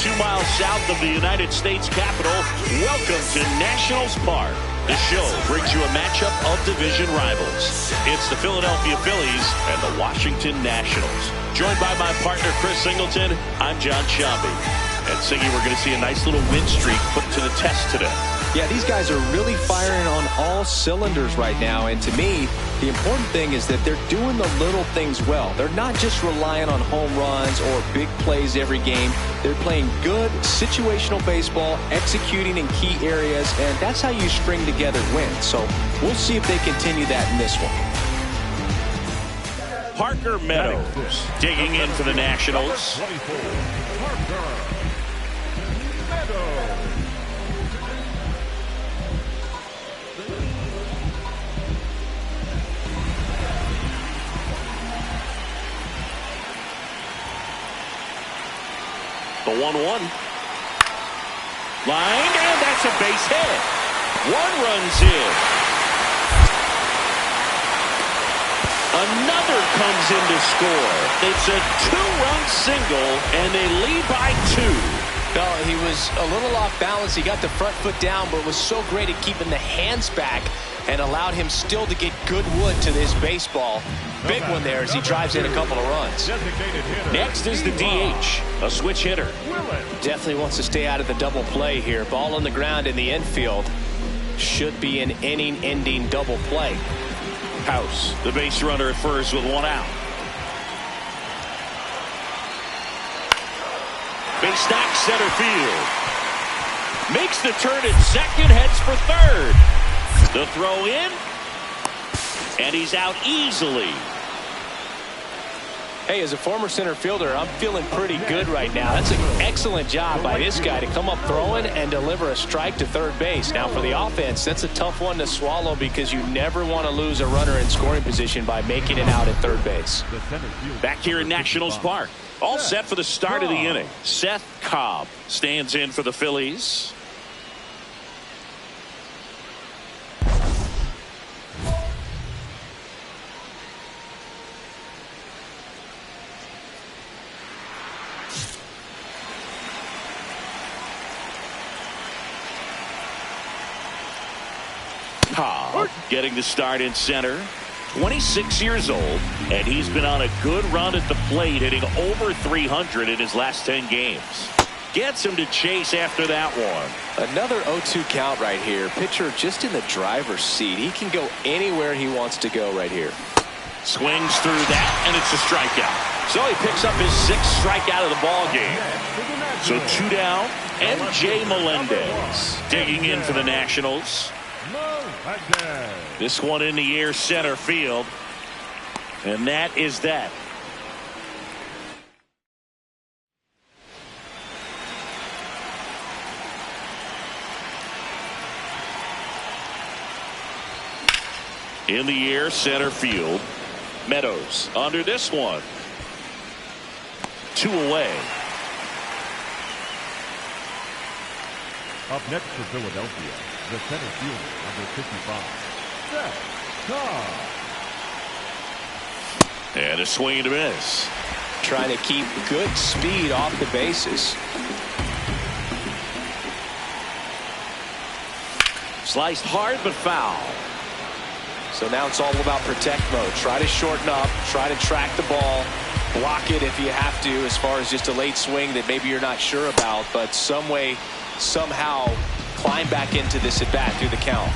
2 miles south of the United States Capitol, welcome to Nationals Park. The show brings you a matchup of division rivals. It's the Philadelphia Phillies and the Washington Nationals. Joined by my partner, Chris Singleton, I'm John Shambi. And Singy, we're going to see a nice little win streak put to the test today. Yeah, these guys are really firing on all cylinders right now. And to me, the important thing is that they're doing the little things well. They're not just relying on home runs or big plays every game. They're playing good situational baseball, executing in key areas, and that's how you string together wins. So we'll see if they continue that in this one. Parker Meadows digging in for the Nationals. The 1-1. Line, and that's a base hit. 1 run's in. Another comes in to score. It's a 2-run single, and they lead by 2. No, he was a little off balance. He got the front foot down, but was so great at keeping the hands back and allowed him still to get good wood to this baseball. Big one there as he drives in a couple of runs. Next is the DH, a switch hitter. Definitely wants to stay out of the double play here. Ball on the ground in the infield. Should be an inning-ending double play. House, the base runner at first with 1 out. Base stack center field. Makes the turn at second, heads for third. The throw in, and he's out easily. Hey, as a former center fielder, I'm feeling pretty good right now. That's an excellent job by this guy to come up throwing and deliver a strike to third base. Now for the offense, that's a tough one to swallow because you never want to lose a runner in scoring position by making it out at third base. Back here in Nationals Park, all set for the start of the inning. Szen Cobb stands in for the Phillies. Cobb getting the start in center. 26 years old, and he's been on a good run at the plate, hitting over 300 in his last 10 games. Gets him to chase after that one. Another 0-2 count right here. Pitcher just in the driver's seat. He can go anywhere he wants to go right here. Swings through that, and it's a strikeout. So he picks up his 6th strikeout of the ball game. So 2 down, and Jay Melendez digging in for the Nationals. This one in the air center field, and that is that. In the air center field, Meadows under this one. 2 away. Up next for Philadelphia, the center fielder, number 55, Szen Cobb. And a swing and a miss. Trying to keep good speed off the bases. Sliced hard but foul. So now it's all about protect mode. Try to shorten up, try to track the ball, block it if you have to, as far as just a late swing that maybe you're not sure about, but some way, somehow climb back into this at bat through the count.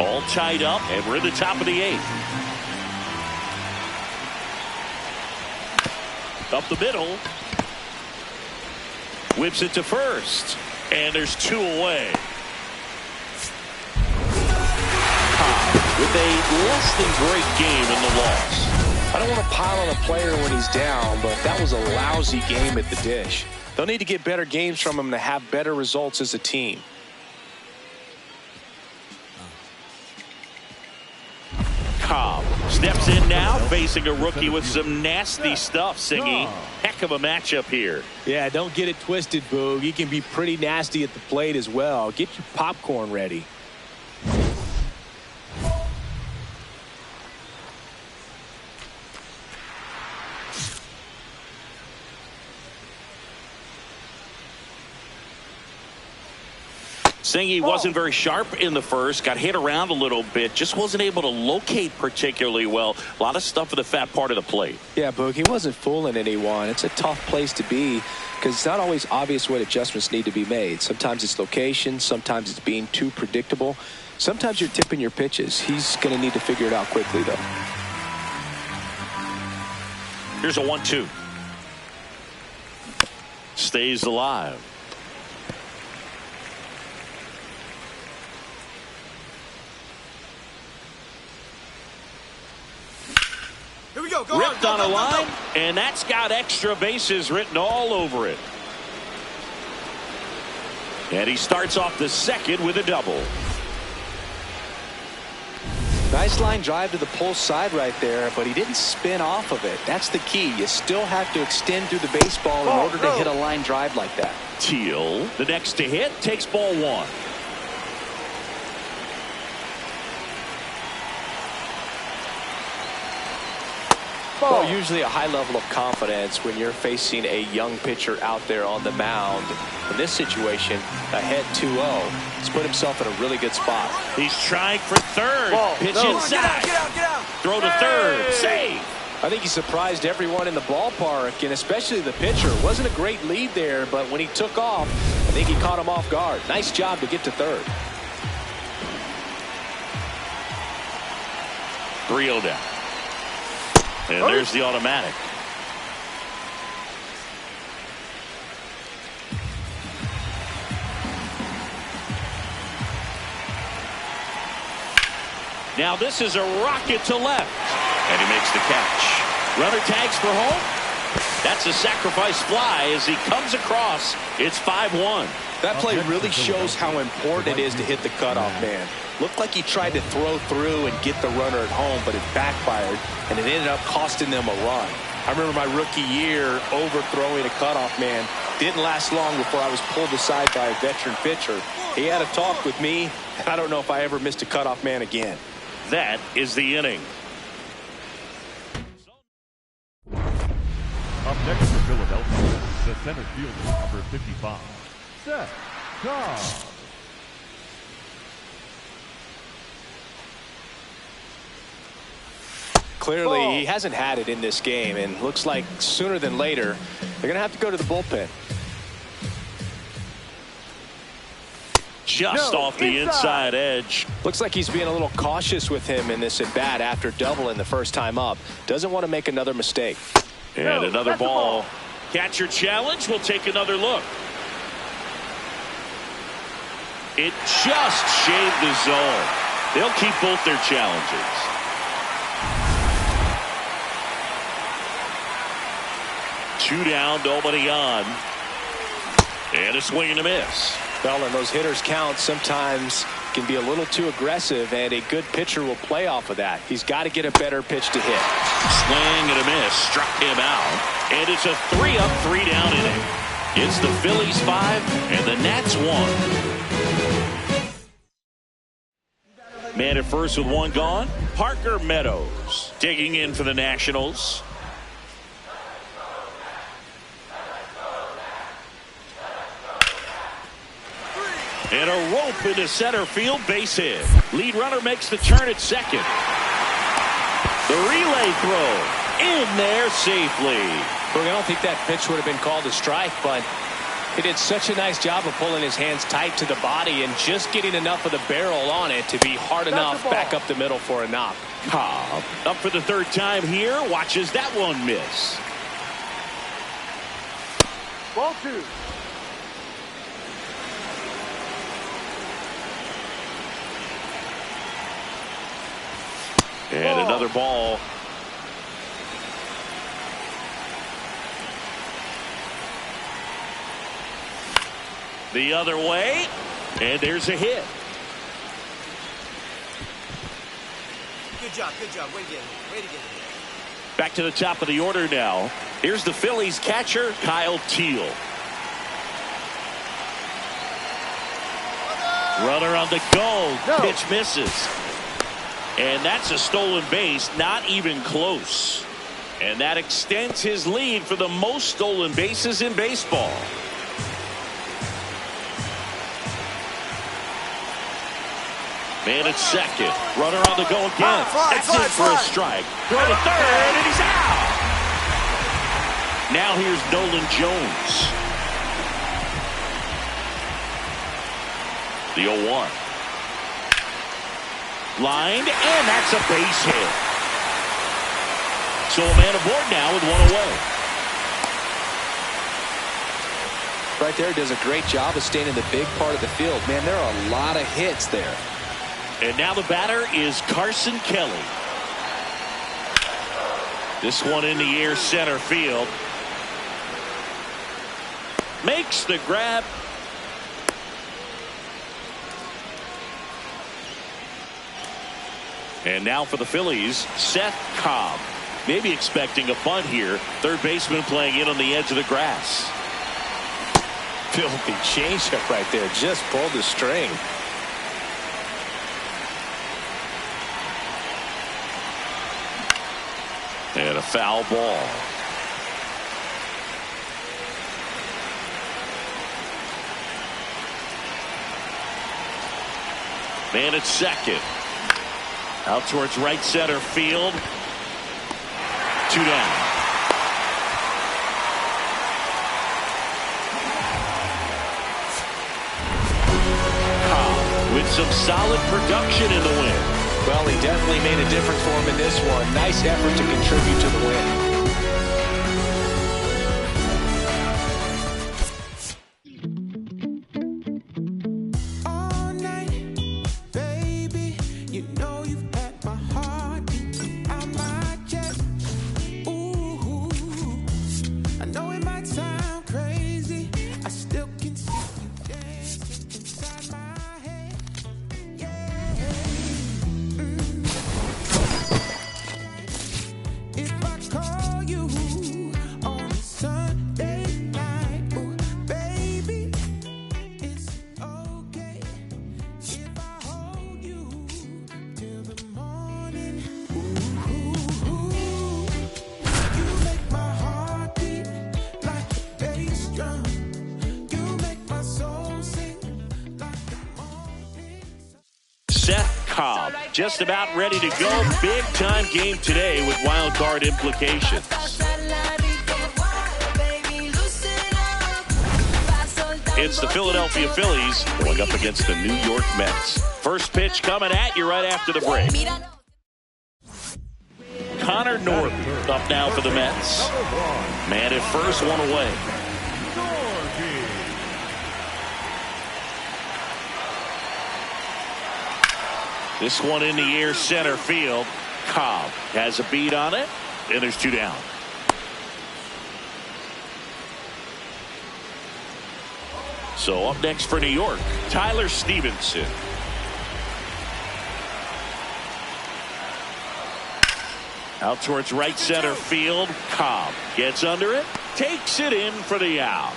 All tied up, and we're in the top of the 8th. Up the middle. Whips it to first, and there's 2 away. Cobb with a less than great game in the loss. I don't want to pile on a player when he's down, but that was a lousy game at the dish. They'll need to get better games from him to have better results as a team. Cobb steps in now, facing a rookie with some nasty stuff, Singy. Heck of a matchup here. Yeah, don't get it twisted, Boog. He can be pretty nasty at the plate as well. Get your popcorn ready. Szencobb wasn't very sharp in the first, got hit around a little bit, just wasn't able to locate particularly well. A lot of stuff at the fat part of the plate. Yeah, Boog, he wasn't fooling anyone. It's a tough place to be because it's not always obvious what adjustments need to be made. Sometimes it's location, sometimes it's being too predictable. Sometimes you're tipping your pitches. He's going to need to figure it out quickly, though. Here's a 1-2. Stays alive. Here we go. Ripped on a line, and that's got extra bases written all over it. And he starts off the second with a double. Nice line drive to the pull side right there, but he didn't spin off of it. That's the key. You still have to extend through the baseball in order to hit a line drive like that. Teal, the next to hit, takes ball one. Well, usually a high level of confidence when you're facing a young pitcher out there on the mound. In this situation, ahead 2-0. He's put himself in a really good spot. He's trying for third. Pitch inside. Get out. Throw to third. Save. I think he surprised everyone in the ballpark, and especially the pitcher. It wasn't a great lead there, but when he took off, I think he caught him off guard. Nice job to get to third. 3-0 down. And there's the automatic. Now this is a rocket to left. And he makes the catch. Runner tags for home. That's a sacrifice fly as he comes across. It's 5-1. That play really shows how important it is to hit the cutoff man. Looked like he tried to throw through and get the runner at home, but it backfired, and it ended up costing them a run. I remember my rookie year overthrowing a cutoff man. Didn't last long before I was pulled aside by a veteran pitcher. He had a talk with me, and I don't know if I ever missed a cutoff man again. That is the inning. Up next for Philadelphia, the center fielder, number 55, Szen Cobb. Clearly, he hasn't had it in this game, and looks like sooner than later, they're going to have to go to the bullpen. Just off the inside edge. Looks like he's being a little cautious with him in this at-bat after doubling the first time up. Doesn't want to make another mistake. And another ball. Catcher challenge. We'll take another look. It just shaved the zone. They'll keep both their challenges. Two down, nobody on. And a swing and a miss. Well, and those hitters count sometimes can be a little too aggressive, and a good pitcher will play off of that. He's got to get a better pitch to hit. Swing and a miss. Struck him out. And it's a 3-up, 3-down inning. It's the Phillies 5 and the Nats 1. Man at first with one gone. Parker Meadows digging in for the Nationals. And a rope into center field, base hit. Lead runner makes the turn at second. The relay throw in there safely. Look, I don't think that pitch would have been called a strike, but he did such a nice job of pulling his hands tight to the body and just getting enough of the barrel on it to be hard enough back up the middle for a knock. Cobb up for the third time here. Watches that one miss. Ball two. And another ball. The other way. And there's a hit. Good job. Way to get it. Back to the top of the order now. Here's the Phillies catcher, Kyle Teal. Runner on the go. Pitch misses. And that's a stolen base, not even close. And that extends his lead for the most stolen bases in baseball. And it's second. Runner on the go again. That's fly, in for a strike. Throw to third, and he's out. Now here's Nolan Jones. The 0-1. Lined, and that's a base hit. So a man aboard now with one away. Right there, does a great job of staying in the big part of the field. Man, there are a lot of hits there. And now the batter is Carson Kelly. This one in the air, center field. Makes the grab. And now for the Phillies, Szen Cobb. Maybe expecting a bunt here. Third baseman playing in on the edge of the grass. Filthy changeup right there. Just pulled the string. And a foul ball. Man at second. Out towards right center field. 2 down. Cobb with some solid production in the win. Well, he definitely made a difference for him in this one. Nice effort to contribute to the win. Szen Cobb just about ready to go. Big time game today with wild card implications. It's the Philadelphia Phillies going up against the New York Mets. First pitch coming at you right after the break. Connor Norton up now for the Mets. Man at first, one away. This one in the air, center field. Cobb has a beat on it, and there's 2 down. So up next for New York, Tyler Stevenson. Out towards right center field. Cobb gets under it, takes it in for the out.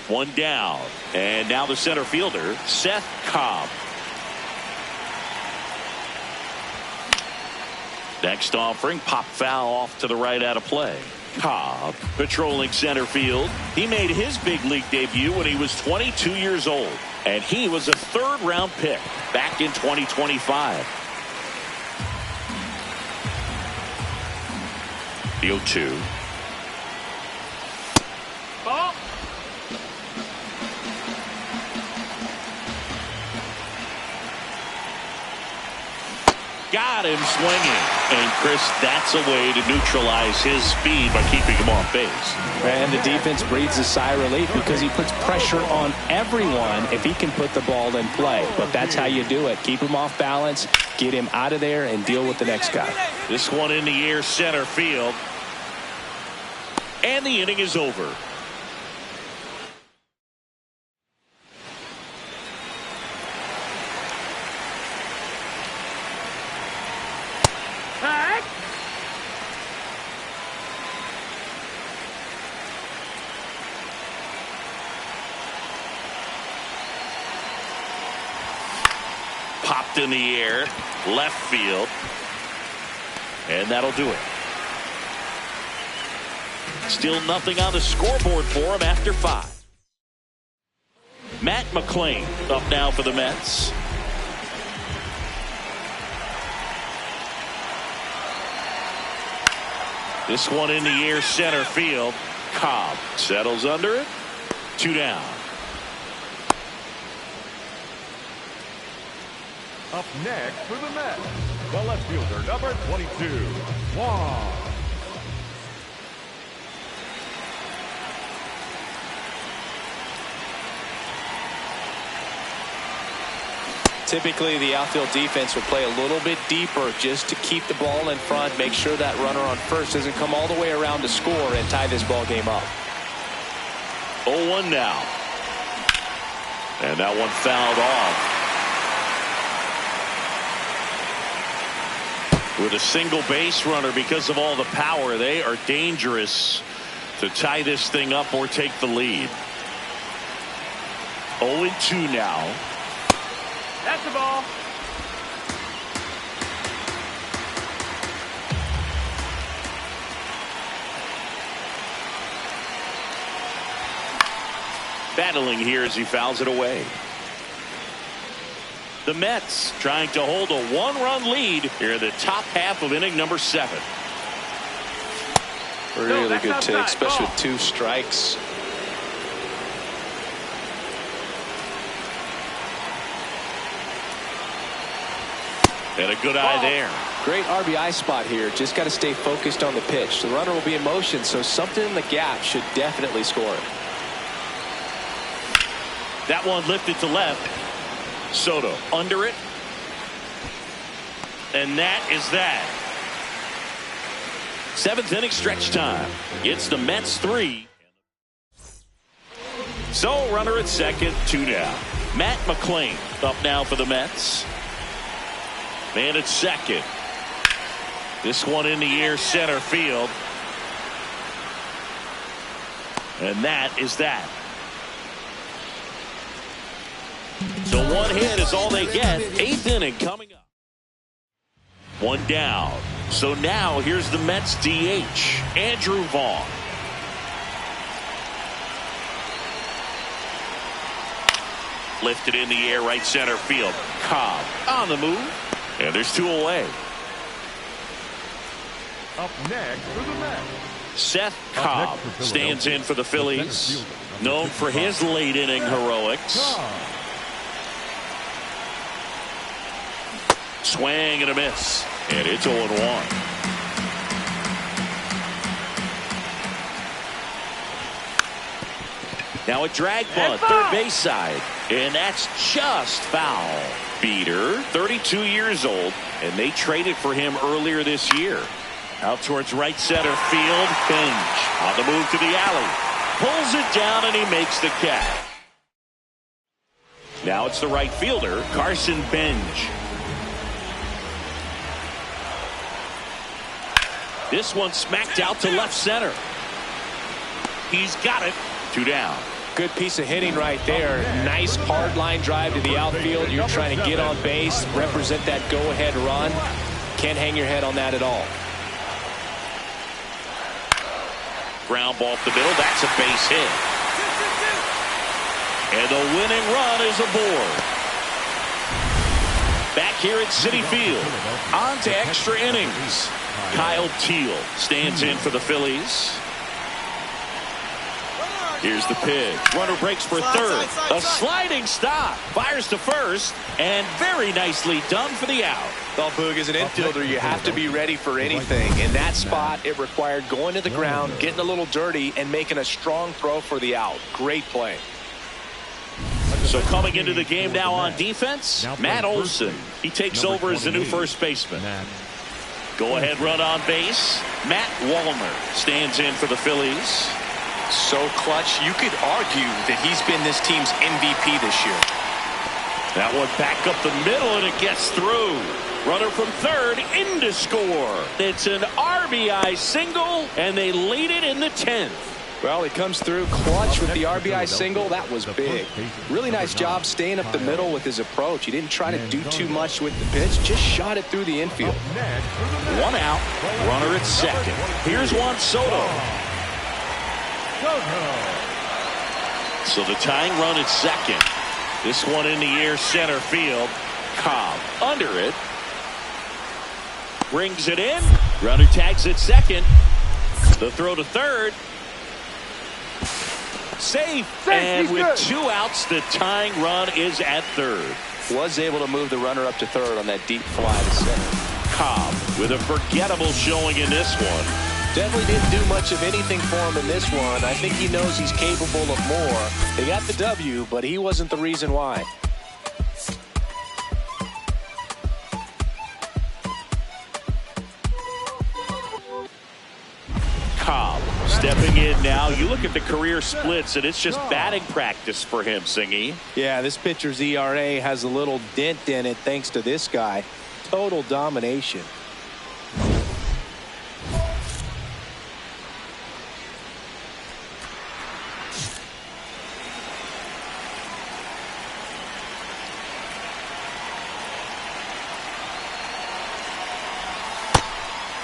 1 down. And now the center fielder, Szen Cobb. Next offering, pop foul off to the right out of play. Cobb patrolling center field. He made his big league debut when he was 22 years old. And he was a 3rd round pick back in 2025. The 0-2. Oh! Got him swinging. And Chris, that's a way to neutralize his speed by keeping him off base. And the defense breathes a sigh of relief because he puts pressure on everyone if he can put the ball in play. But that's how you do it. Keep him off balance, get him out of there, and deal with the next guy. This one in the air, center field. And the inning is over. Popped in the air, left field, and that'll do it. Still nothing on the scoreboard for him after 5. Matt McClain up now for the Mets. This one in the air, center field. Cobb settles under it. 2 down. Up next for the Mets, the left fielder, number 22, Juan. Typically, the outfield defense would play a little bit deeper just to keep the ball in front, make sure that runner on first doesn't come all the way around to score and tie this ball game up. 0-1 now. And that one fouled off. With a single base runner, because of all the power, they are dangerous to tie this thing up or take the lead. 0-2 now. That's the ball. Battling here as he fouls it away. The Mets trying to hold a 1-run lead here in the top half of inning number 7. Really good take, especially with 2 strikes. And a good eye there. Great RBI spot here. Just got to stay focused on the pitch. The runner will be in motion, so something in the gap should definitely score it. That one lifted to left. Soto under it. And that is that. 7th inning stretch time. It's the Mets 3. So runner at second, 2 down. Matt McClain up now for the Mets. Man at second. This one in the air, center field. And that is that. So 1 hit is all they get. 8th inning coming up. 1 down. So now here's the Mets DH, Andrew Vaughn. Lifted in the air, right center field. Cobb on the move. And there's 2 away. Up next for the Mets, Szen Cobb stands in for the Phillies. Known for his late inning heroics. Swing and a miss. And it's 0-1. Now a drag bunt, third base side. And that's just foul. Beater, 32 years old, and they traded for him earlier this year. Out towards right center field. Bench on the move to the alley. Pulls it down and he makes the catch. Now it's the right fielder, Carson Bench. This one smacked out to left center. He's got it. 2 down. Good piece of hitting right there. Nice hard line drive to the outfield. You're trying to get on base, represent that go-ahead run. Can't hang your head on that at all. Ground ball up the middle. That's a base hit. And the winning run is aboard. Back here at Citi Field. On to extra innings. Kyle Teal stands in for the Phillies. Here's the pitch. Runner breaks for third. A sliding stop. Fires to first. And very nicely done for the out. Well, Boog, as an infielder, you have to be ready for anything. In that spot, it required going to the ground, getting a little dirty, and making a strong throw for the out. Great play. So coming into the game now on defense, Matt Olson. He takes over as the new first baseman. Go-ahead run on base. Matt Wallner stands in for the Phillies. So clutch, you could argue that he's been this team's MVP this year. That one back up the middle, and it gets through. Runner from third in to score. It's an RBI single, and they lead it in the 10th. Well, he comes through clutch with the RBI single. That was big. Really nice job staying up the middle with his approach. He didn't try to do too much with the pitch, just shot it through the infield. 1 out, runner at second. Here's Juan Soto. So the tying run at second. This one in the air, center field. Cobb under it. Brings it in. Runner tags at second. The throw to third. Safe. And with 2 outs, the tying run is at third. Was able to move the runner up to third on that deep fly to center. Cobb with a forgettable showing in this one. Definitely didn't do much of anything for him in this one. I think he knows he's capable of more. They got the W, but he wasn't the reason why. Cobb stepping in now. You look at the career splits, and it's just batting practice for him, Singy. Yeah, this pitcher's ERA has a little dent in it thanks to this guy. Total domination.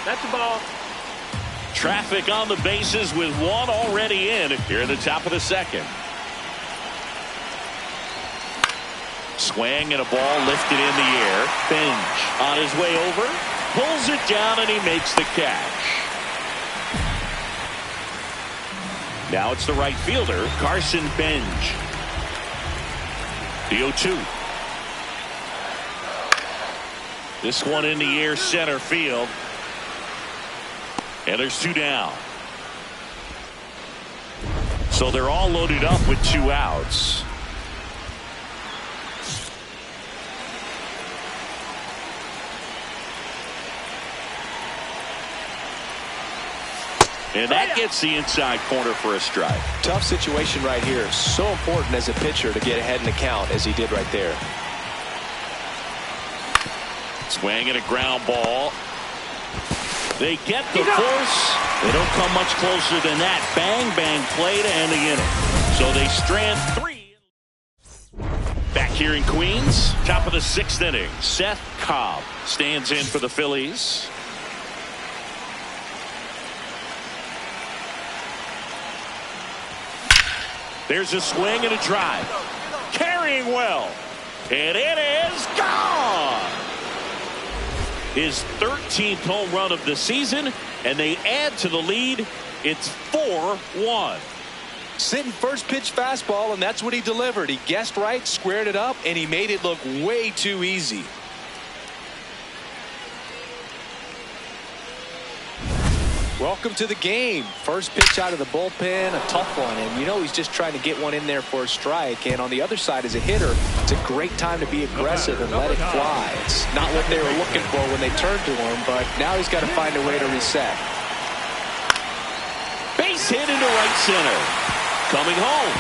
That's the ball. Traffic on the bases with one already in here at the top of the second. Swing and a ball lifted in the air. Benj on his way over. Pulls it down and he makes the catch. Now it's the right fielder, Carson Benj. The 0-2. This one in the air, center field. And there's 2 down. So they're all loaded up with 2 outs. And that gets the inside corner for a strike. Tough situation right here. So important as a pitcher to get ahead in the count as he did right there. Swing and a ground ball. They get the force. They don't come much closer than that. Bang, bang play to end the inning. So they strand 3. Back here in Queens, top of the 6th inning. Szen Cobb stands in for the Phillies. There's a swing and a drive. Carrying well. And it is gone. His 13th home run of the season, and they add to the lead. It's 4-1. Sitting first pitch fastball, and that's what he delivered. He guessed right, squared it up, and he made it look way too easy. Welcome to the game. First pitch out of the bullpen, a tough one, and you know he's just trying to get one in there for a strike. And on the other side, as a hitter, it's a great time to be aggressive and let it fly. It's not what they were looking for when they turned to him, but now he's got to find a way to reset. Base hit into right center. Coming home.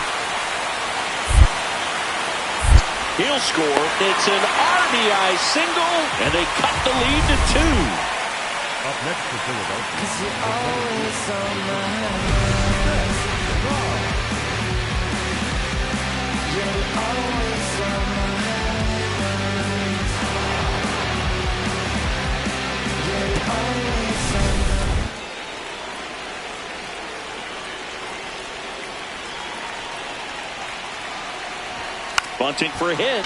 He'll score. It's an RBI single, and they cut the lead to 2. Up next for Philadelphia. Bunting for a hit.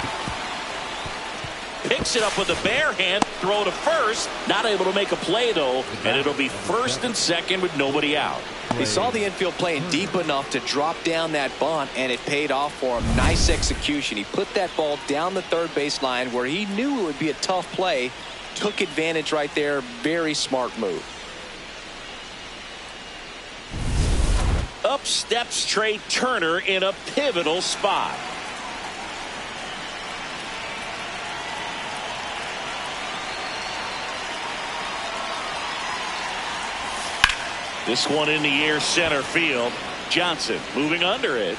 Picks it up with a bare hand, throw to first. Not able to make a play, though, and it'll be first and second with nobody out. He saw the infield playing deep enough to drop down that bunt, and it paid off for him. Nice execution. He put that ball down the third base line where he knew it would be a tough play. Took advantage right there. Very smart move. Up steps Trey Turner in a pivotal spot. This one in the air, center field. Johnson moving under it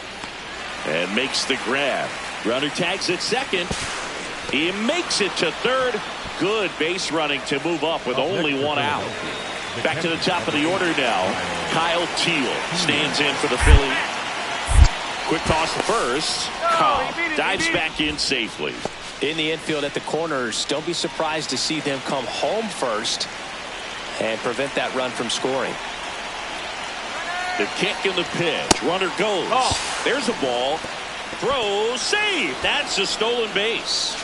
and makes the grab. Runner tags at second. He makes it to third. Good base running to move up with only 1 out. Back to the top of the order now. Kyle Teal stands in for the Phillies. Quick toss to first. Cobb dives back in safely. In the infield at the corners, don't be surprised to see them come home first and prevent that run from scoring. The kick and the pitch. Runner goes. There's a ball. Throw, save. That's a stolen base.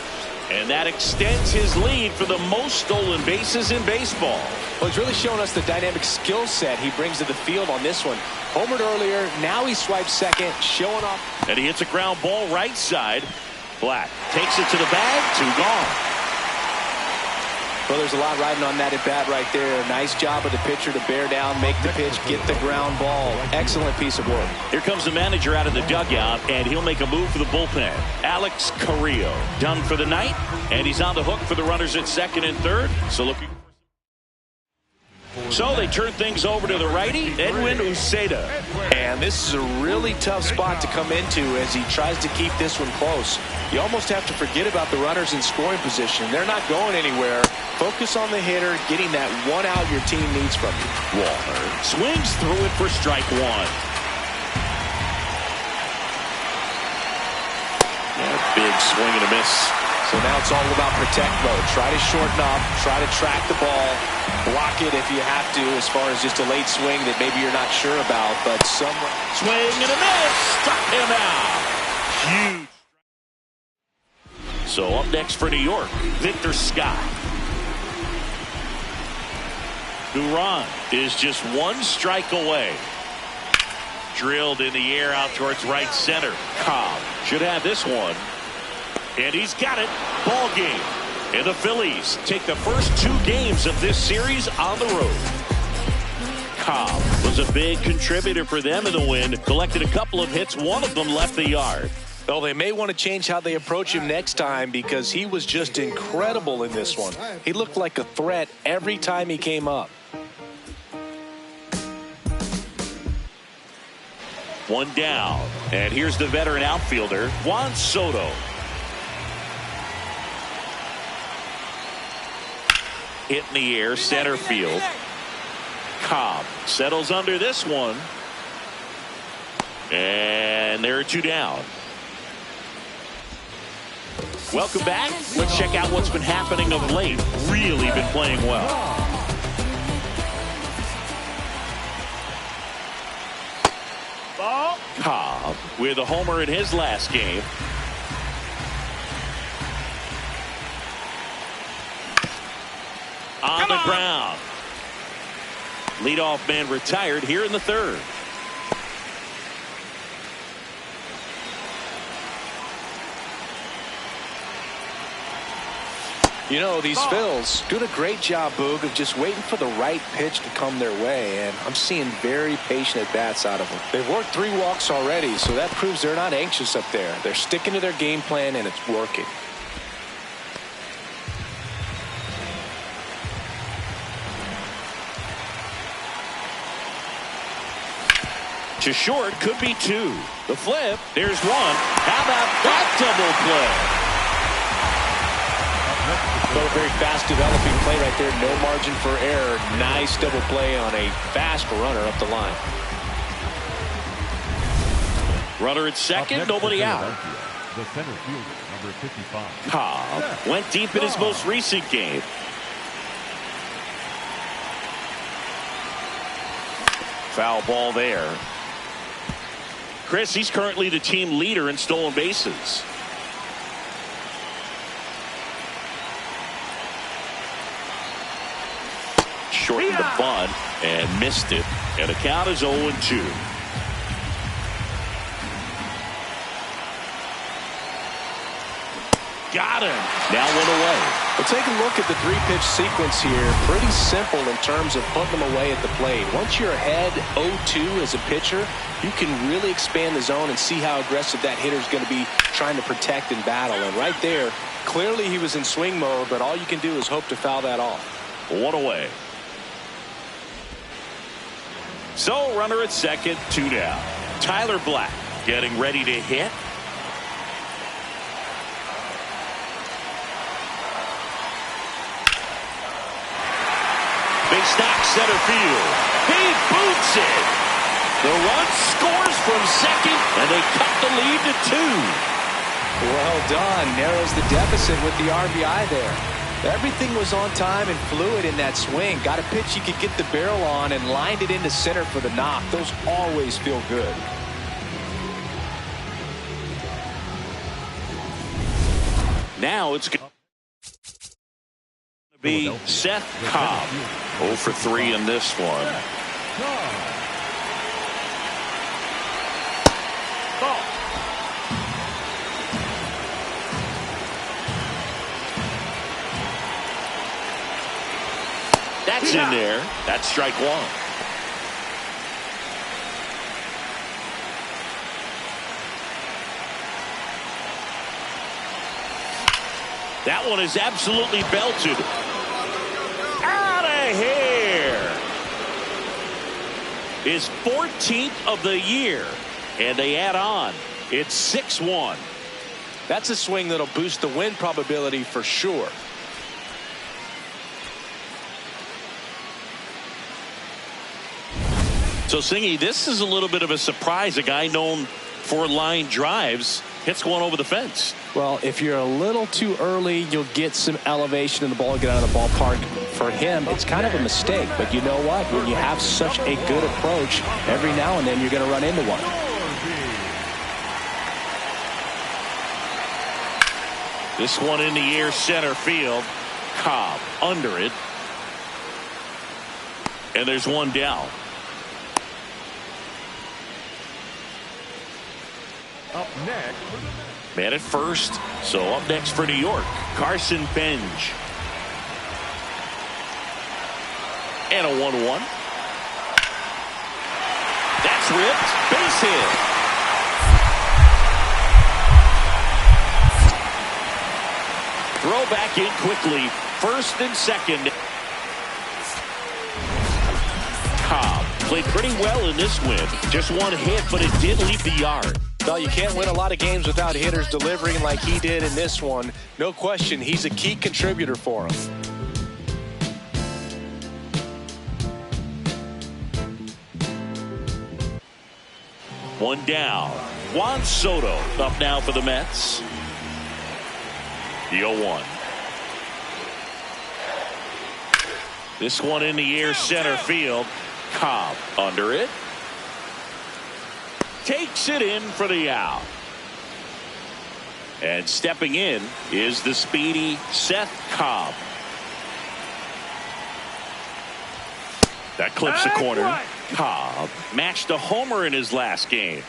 And that extends his lead for the most stolen bases in baseball. Well, he's really showing us the dynamic skill set he brings to the field on this one. Homered earlier, now he swipes second, showing off. And he hits a ground ball right side. Black takes it to the bag, 2 gone. Well, there's a lot riding on that at bat right there. Nice job of the pitcher to bear down, make the pitch, get the ground ball. Excellent piece of work. Here comes the manager out of the dugout, and he'll make a move for the bullpen. Alex Carrillo done for the night, and he's on the hook for the runners at second and third. So they turn things over to the righty, Edwin Uceda. And this is a really tough spot to come into as he tries to keep this one close. You almost have to forget about the runners in scoring position. They're not going anywhere. Focus on the hitter, getting that one out your team needs from you. Walker swings through it for strike 1. Big swing and a miss. So now it's all about protect mode. Try to shorten up, try to track the ball, block it if you have to, as far as just a late swing that maybe you're not sure about, but someone. Swing and a miss. Struck him out. Huge. So up next for New York, Victor Scott. Duran is just 1 strike away. Drilled in the air out towards right center. Cobb should have this one. And he's got it. Ball game. And the Phillies take the first 2 games of this series on the road. Cobb was a big contributor for them in the win. Collected a couple of hits. One of them left the yard. Well, they may want to change how they approach him next time because he was just incredible in this one. He looked like a threat every time he came up. 1 down. And here's the veteran outfielder, Juan Soto. Hit in the air, center field. Cobb settles under this one. And there are 2 down. Welcome back. Let's check out what's been happening of late. Really been playing well. Cobb with a homer in his last game. On the ground. Leadoff man retired here in the 3rd. You know, these Phils doing a great job, Boog, of just waiting for the right pitch to come their way, and I'm seeing very patient at-bats out of them. They've worked 3 walks already, so that proves they're not anxious up there. They're sticking to their game plan, and it's working. To short, could be 2. The flip, there's 1. How about that double play? Well, a very fast developing play right there. No margin for error. Nice double play on a fast runner up the line. Runner at second, nobody out. The center fielder, number 55. Cobb went deep in his most recent game. Foul ball there. Chris, he's currently the team leader in stolen bases. Shortened the bunt and missed it. And the count is 0-2. Got him. Now 1 away. Well, take a look at the 3-pitch sequence here. Pretty simple in terms of putting them away at the plate. Once you're ahead 0-2 as a pitcher, you can really expand the zone and see how aggressive that hitter's going to be trying to protect and battle. And right there, clearly he was in swing mode, but all you can do is hope to foul that off. 1 away. So runner at second, 2 down. Tyler Black getting ready to hit. Big knock center field. He boots it. The run scores from second, and they cut the lead to 2. Well done. Narrows the deficit with the RBI there. Everything was on time and fluid in that swing. Got a pitch you could get the barrel on and lined it into center for the knock. Those always feel good. Now it's going to be Szen Cobb. 0 for 3 in this one. That's in there. That's strike one. That one is absolutely belted. Out of here. His 14th of the year. And they add on. It's 6-1. That's a swing that'll boost the win probability for sure. So, Singy, this is a little bit of a surprise. A guy known for line drives hits one over the fence. Well, if you're a little too early, you'll get some elevation and the ball get out of the ballpark. For him, it's kind of a mistake. But you know what? When you have such a good approach, every now and then you're going to run into one. This one in the air, center field. Cobb under it. And there's one down. Up next. Man at first. So up next for New York, Carson Benj. And a 1-1. That's ripped. Base hit. Throw back in quickly. First and second. Cobb played pretty well in this win. Just one hit, but it did leave the yard. Well, you can't win a lot of games without hitters delivering like he did in this one. No question, he's a key contributor for him. One down. Juan Soto up now for the Mets. The 0-1. This one in the air, center field. Cobb under it. Takes it in for the out. And stepping in is the speedy Szen Cobb. That clips the corner. Cobb matched a homer in his last game.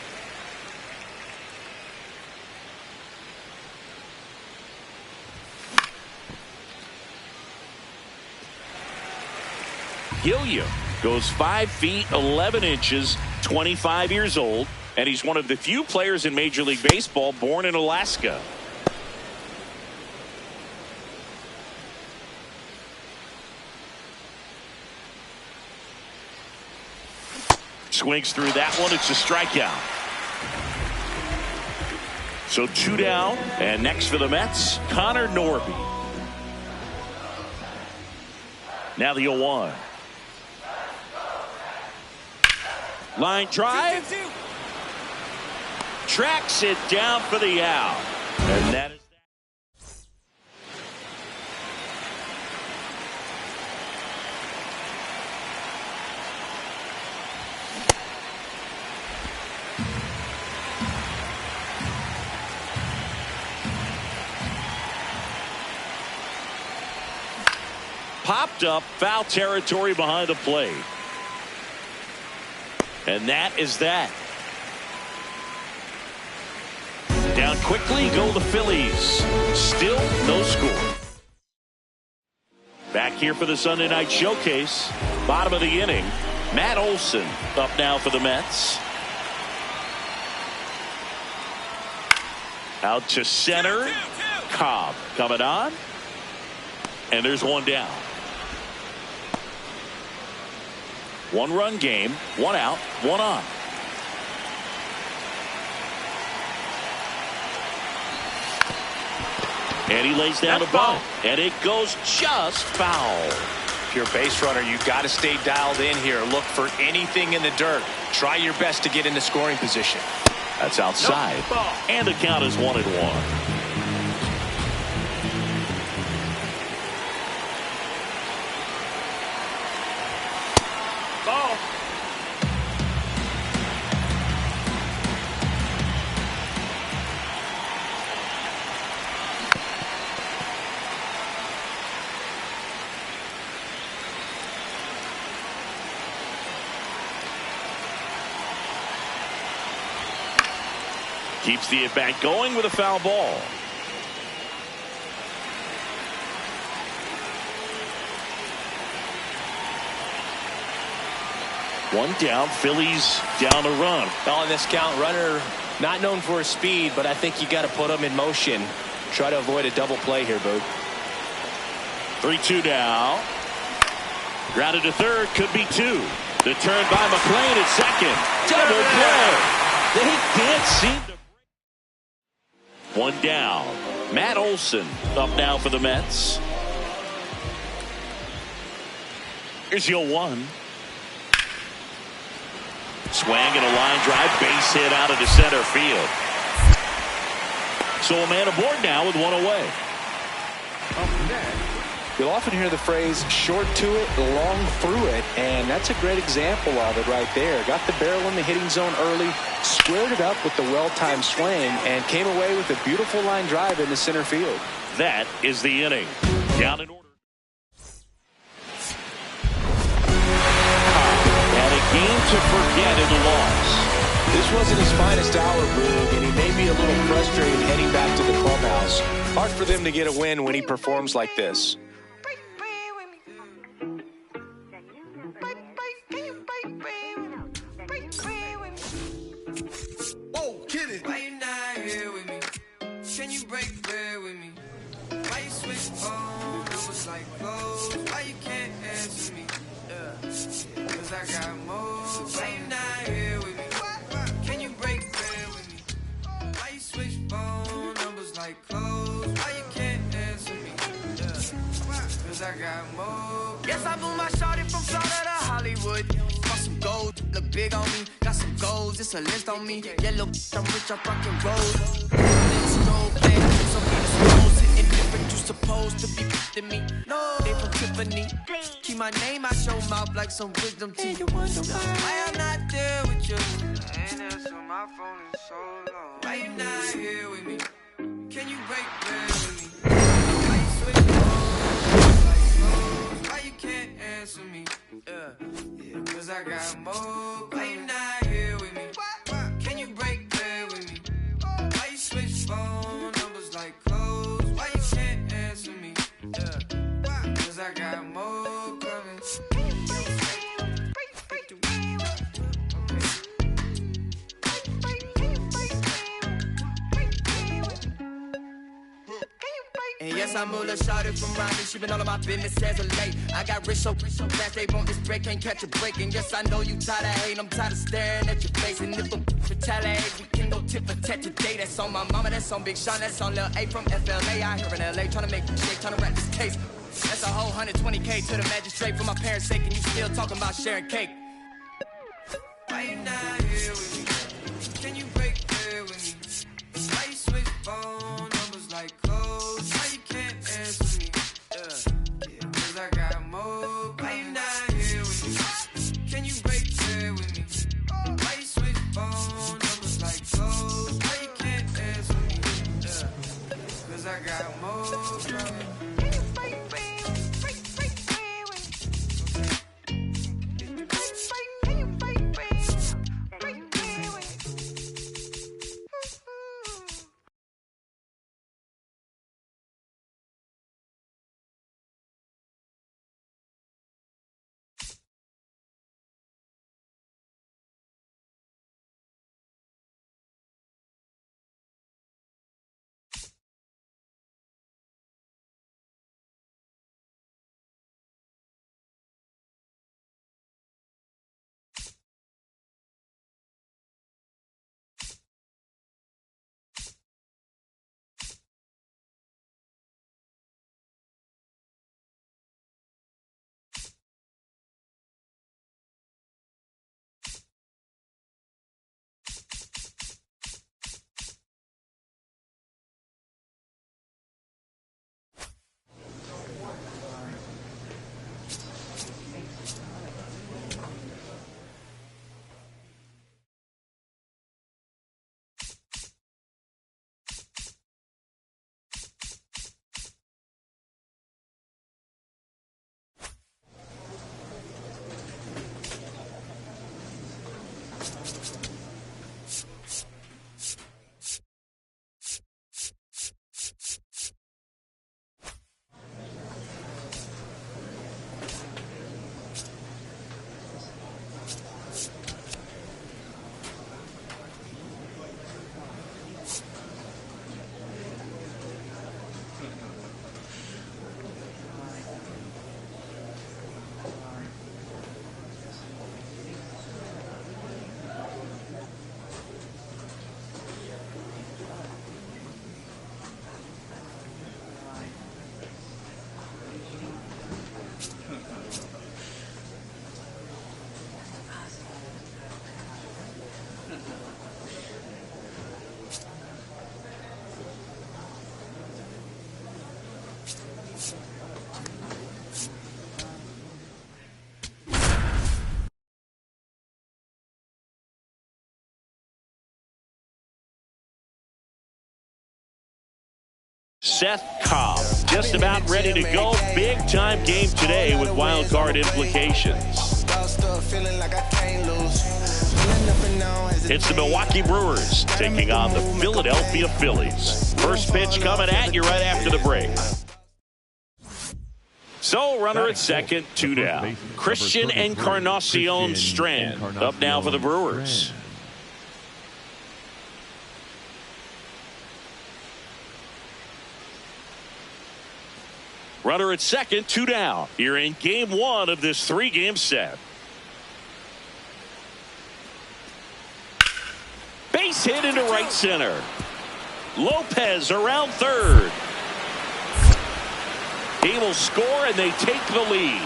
Gilliam goes 5 feet 11 inches, 25 years old, and he's one of the few players in Major League Baseball born in Alaska. Swings through that one. It's a strikeout. So 2 down, and next for the Mets, Connor Norby. Now the 0-1. Line drive. Tracks it down for the out. And that is popped up, foul territory behind the plate. And that is that. Down quickly go the Phillies. Still no score. Back here for the Sunday night showcase. Bottom of the inning. Matt Olson up now for the Mets. Out to center. Cobb coming on. And there's one down. 1-run game, 1 out, 1 on. And he lays down a ball, and it goes just foul. If you're a base runner, you've got to stay dialed in here. Look for anything in the dirt. Try your best to get into scoring position. That's outside, and the count is 1-1. Keeps the at-bat going with a foul ball. One down, Phillies down a run. On this count, runner not known for his speed, but I think you got to put him in motion. Try to avoid a double play here, Boog. 3-2 now. Grounded to third, could be two. The turn by McClain at second. Double play. They can't seem to break. One down. Matt Olson up now for the Mets. Here's your one. Swing and a line drive, base hit out into center field. So a man aboard now with one away. You'll often hear the phrase short to it, long through it, and that's a great example of it right there. Got the barrel in the hitting zone early, squared it up with the well-timed swing, and came away with a beautiful line drive into center field. That is the inning. Down in order. And a game to forget in the loss. This wasn't his finest hour, Boog, and he may be a little frustrated heading back to the clubhouse. Hard for them to get a win when he performs like this. Why you not here with me? Can you break bread with me? Why you switch phone numbers like clothes? Why you can't answer me? Cause I got more. Why you not here with me? Can you break bread with me? Why you switch phone numbers like clothes? Why you can't answer me? Cause I got more. Yes, I moved my shorty from Florida to Hollywood. Got some gold, look big on me. Got some goals, it's a list on me. Yellow, I'm rich, I rock and roll. Stroll, play, so be disposed. Hitting different, you supposed to be f***ing me. No, they from Tiffany. Keep my name out your mouth like some wisdom teeth. You wonder why I'm not there with you. I ain't answer my phone in so long. Why you not here with me? Can you break bread with me? Why you switch phones like clothes? Why you can't answer me? Cause I got more. Why you not here with me? Can you break bread with me? Why you switch phone numbers like clothes? Why you can't answer me? Cause I got more coming. And yes, I moved a shawty from Raleigh. She been all of my business as of late. I got rich so fast they want this break, can't catch a break. And yes, I know you tired of hating, I'm tired of staring at your face. And if I'm retaliate, we can go tit for tat today. That's on my mama, that's on Big Sean, that's on Lil A from FLA. I here in LA, trying to make a shake, trying to wrap this case. That's a whole 120K to the magistrate for my parents' sake. And you still talking about sharing cake. Why you not here with me? Can you break bread with me? Why you switch phone numbers like clothes? Why you can't answer me? Cause I got more. Why you not here with me? Can you break bread with me? Why you switch phone numbers like clothes? Why you can't answer me? Cause I got more. Szen Cobb, just about ready to go. Big time game today with wild card implications. It's the Milwaukee Brewers taking on the Philadelphia Phillies. First pitch coming at you right after the break. So, runner at second, 2 down. Christian Encarnacion Strand up now for the Brewers. Runner at second, 2 down. Here in game 1 of this 3-game set. Base hit into right center. Lopez around third. He will score and they take the lead.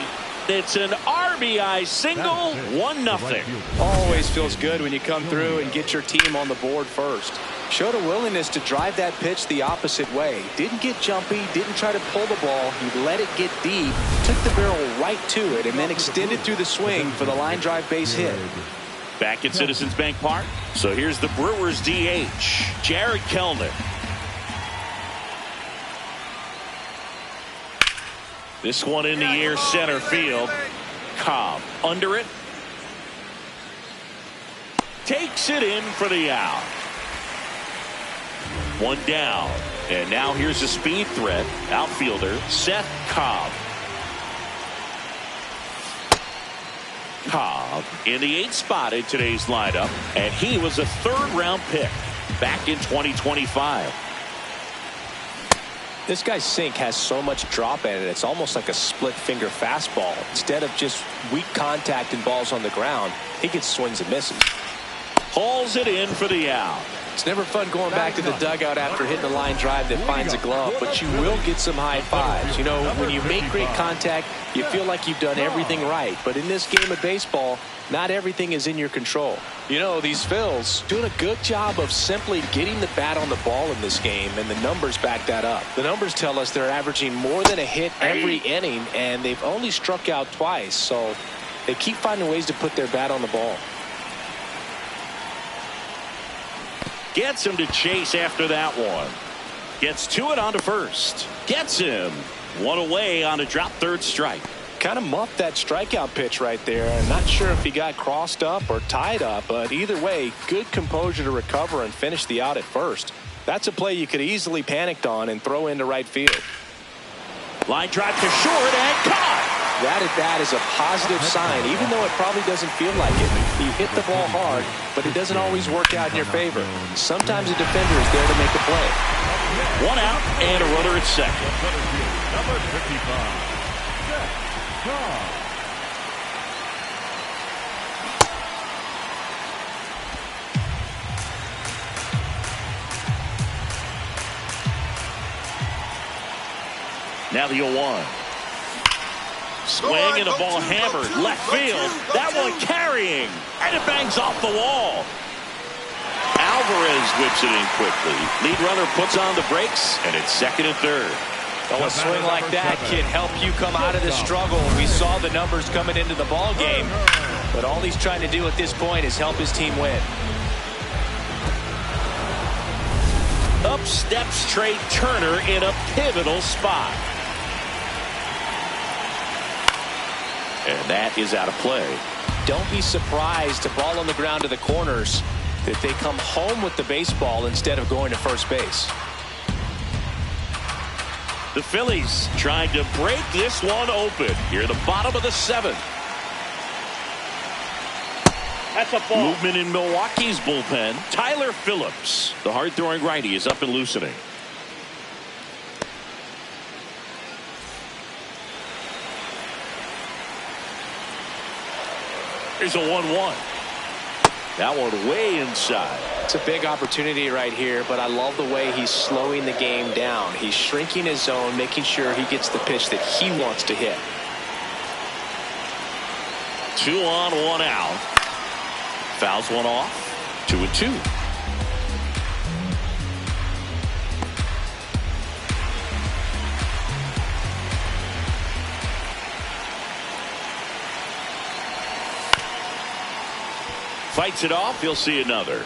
It's an RBI single, 1-0. Always feels good when you come through and get your team on the board first. Showed a willingness to drive that pitch the opposite way. Didn't get jumpy, didn't try to pull the ball. He let it get deep, took the barrel right to it, and then extended through the swing for the line drive base hit. Back at Citizens Bank Park. So here's the Brewers DH, Jared Kelenic. This one in the air, center field. Cobb under it. Takes it in for the out. 1 down. And now here's a speed threat. Outfielder Szen Cobb. Cobb in the 8th spot in today's lineup. And he was a 3rd-round pick back in 2025. This guy's sink has so much drop in it, it's almost like a split-finger fastball. Instead of just weak contact and balls on the ground, he gets swings and misses. Hauls it in for the out. It's never fun going back to the dugout after hitting a line drive that finds a glove, but you will get some high fives. You know, when you make great contact, you feel like you've done everything right. But in this game of baseball, not everything is in your control. You know, these Phils doing a good job of simply getting the bat on the ball in this game, and the numbers back that up. The numbers tell us they're averaging more than a hit every inning, and they've only struck out twice. So they keep finding ways to put their bat on the ball. Gets him to chase after that one. Gets to it onto first. Gets him. 1 away on a drop third strike. Kind of muffed that strikeout pitch right there. I'm not sure if he got crossed up or tied up, but either way, good composure to recover and finish the out at first. That's a play you could easily panicked on and throw into right field. Line drive to short and caught. That at bat is a positive sign, even though it probably doesn't feel like it. You hit the ball hard, but it doesn't always work out in your favor. Sometimes a defender is there to make a play. 1 out and a runner at second. Number 55. Now the 0-1. Swing and the ball hammered left field. That one carrying, and it bangs off the wall. Alvarez whips it in quickly. Lead runner puts on the brakes, and it's second and third. Well, a swing like that can help you come out of the struggle. We saw the numbers coming into the ball game, but all he's trying to do at this point is help his team win. Up steps Trey Turner in a pivotal spot. And that is out of play. Don't be surprised, a ball on the ground to the corners, that they come home with the baseball instead of going to first base. The Phillies trying to break this one open here at the bottom of the 7th. That's a ball. Movement in Milwaukee's bullpen. Tyler Phillips, the hard-throwing righty, is up and loosening. Here's a 1-1. That one way inside. It's a big opportunity right here, but I love the way he's slowing the game down. He's shrinking his zone, making sure he gets the pitch that he wants to hit. 2 on, 1 out. Fouls one off. 2-2. Fights it off. He'll see another.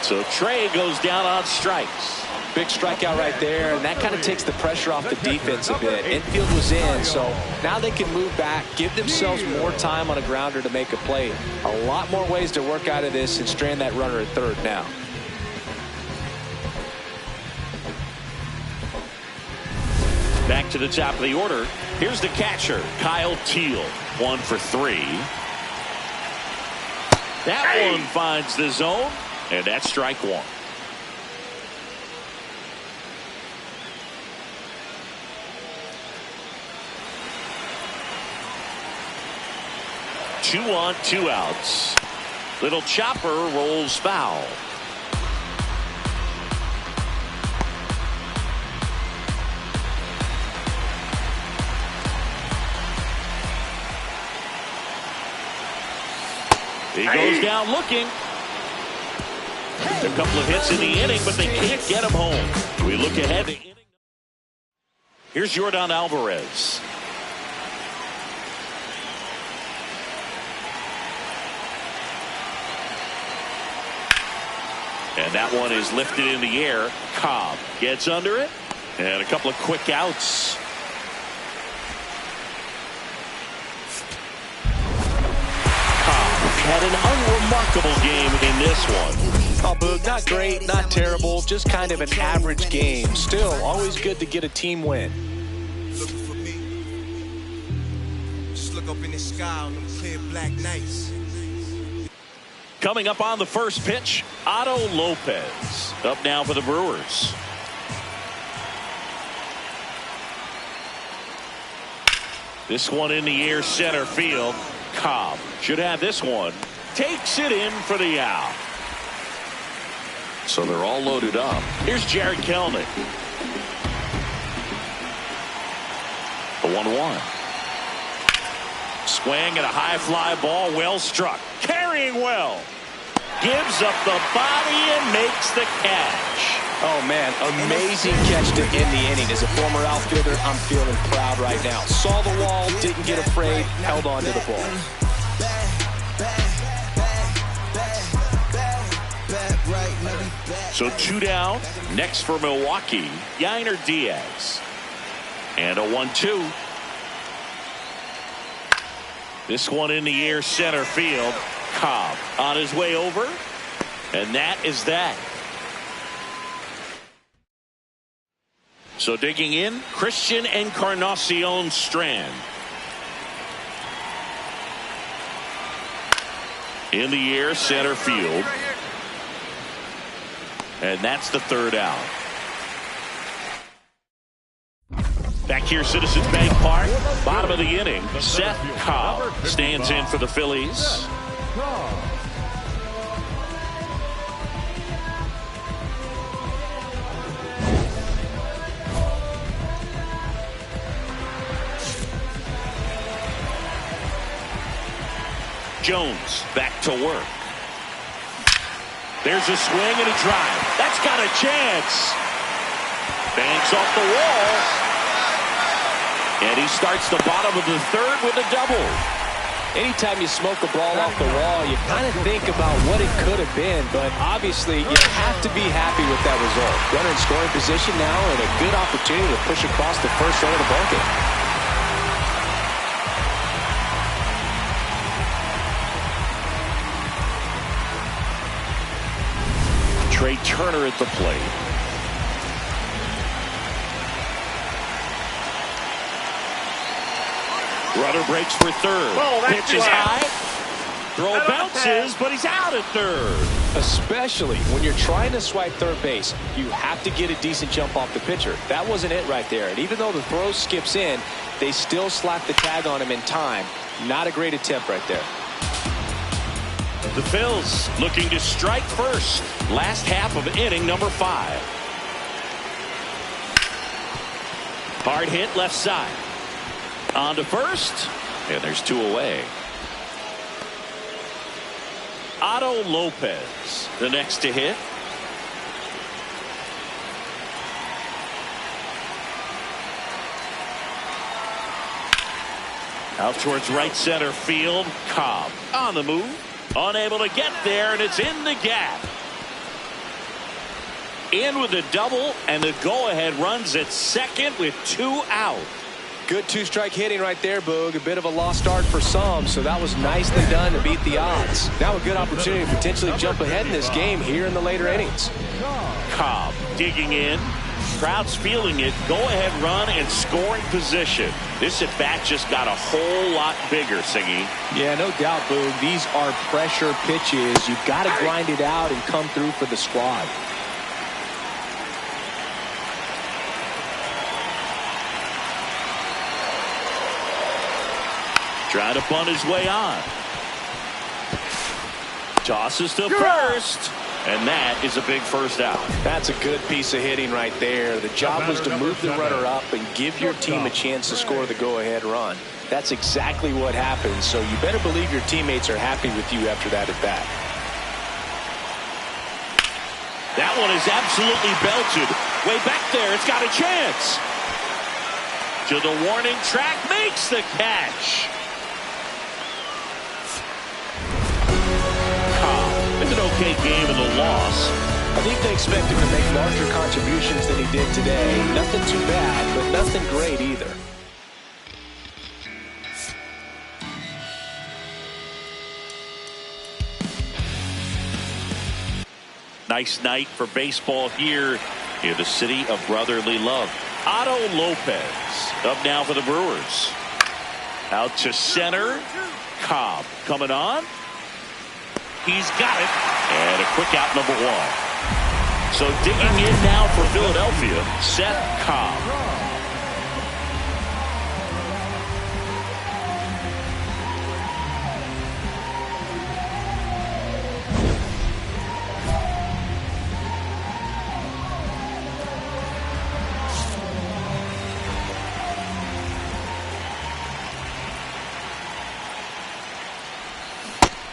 So Trey goes down on strikes. Big strikeout right there, and that kind of takes the pressure off the defense a bit. Infield was in, so now they can move back, give themselves more time on a grounder to make a play. A lot more ways to work out of this and strand that runner at third now. Back to the top of the order. Here's the catcher, Kyle Teal. 1 for 3. That one finds the zone, and that's strike 1. Two on, 2 outs. Little chopper rolls foul. He goes down looking. A couple of hits in the inning, but they can't get him home. We look ahead to inning. Here's Yordan Alvarez. And that one is lifted in the air. Cobb gets under it. And a couple of quick outs. Had an unremarkable game in this one. Oh, Boog, not great, not terrible, just kind of an average game. Still, always good to get a team win. Looking for me. Just look up in the sky on them clear black nights. Coming up on the first pitch, Otto Lopez. Up now for the Brewers. This one in the air, center field. Cobb should have this one. Takes it in for the out. So they're all loaded up. Here's Jared Kelnick. The 1-1. Swing and a high fly ball, well struck. Carrying well. Gives up the body and makes the catch. Oh, man, amazing catch to end the inning. As a former outfielder, I'm feeling proud right now. Saw the wall, didn't get afraid, held on to the ball. So 2 down. Next for Milwaukee, Yainer Diaz. And a 1-2. This one in the air, center field. Cobb on his way over. And that is that. So digging in, Christian Encarnacion Strand. In the air, center field. And that's the 3rd out. Back here, Citizens Bank Park, bottom of the inning. Szen Cobb stands in for the Phillies. Jones back to work. There's a swing and a drive. That's got a chance. Banks off the wall. And he starts the bottom of the 3rd with a double. Anytime you smoke a ball off the wall, you kind of think about what it could have been, but obviously you have to be happy with that result. Runner in scoring position now and a good opportunity to push across the first row of the ballgame. Trey Turner at the plate. Runner breaks for 3rd. Pitch is high. Throw bounces, but he's out at 3rd. Especially when you're trying to swipe third base, you have to get a decent jump off the pitcher. That wasn't it right there. And even though the throw skips in, they still slap the tag on him in time. Not a great attempt right there. The Phils looking to strike first. Last half of inning number 5. Hard hit left side. On to first. And there's 2 away. Otto Lopez, the next to hit. Out towards right center field. Cobb on the move. Unable to get there, and it's in the gap. in with a double, and the go-ahead runs at second with 2 out. Good two-strike hitting right there, Boog. A bit of a lost start for some, so that was nicely done to beat the odds. Now a good opportunity to potentially jump ahead in this game here in the later innings. Cobb digging in. Crowd's feeling it. Go-ahead run and scoring position. This at-bat just got a whole lot bigger, Singy. Yeah, no doubt, Boog. These are pressure pitches. You've got to grind it out and come through for the squad. Trying to bunt his way on. Tosses to first. And that is a big first out. That's a good piece of hitting right there. The job was to move the runner up and give your team a chance to score the go-ahead run. That's exactly what happened, so you better believe your teammates are happy with you after that at-bat. That one is absolutely belted. Way back there, it's got a chance. To the warning track, makes the catch. It's an okay game in the loss. I think they expect him to make larger contributions than he did today. Nothing too bad, but nothing great either. Nice night for baseball here in the city of brotherly love. Otto Lopez up now for the Brewers. Out to center. Cobb coming on. He's got it. And a quick out, number 1. So digging in now for Philadelphia, Szen Cobb.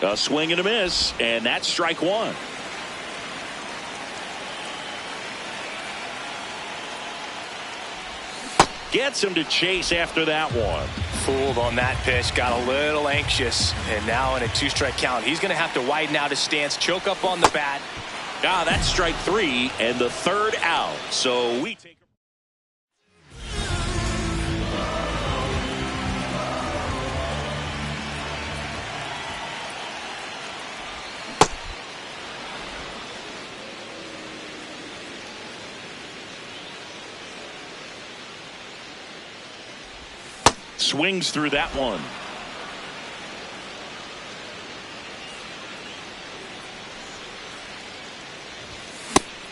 A swing and a miss, and that's strike 1. Gets him to chase after that one. Fooled on that pitch, got a little anxious, and now in a 2-strike count, he's going to have to widen out his stance, choke up on the bat. Now that's strike 3 and the 3rd out. So we take. Swings through that one.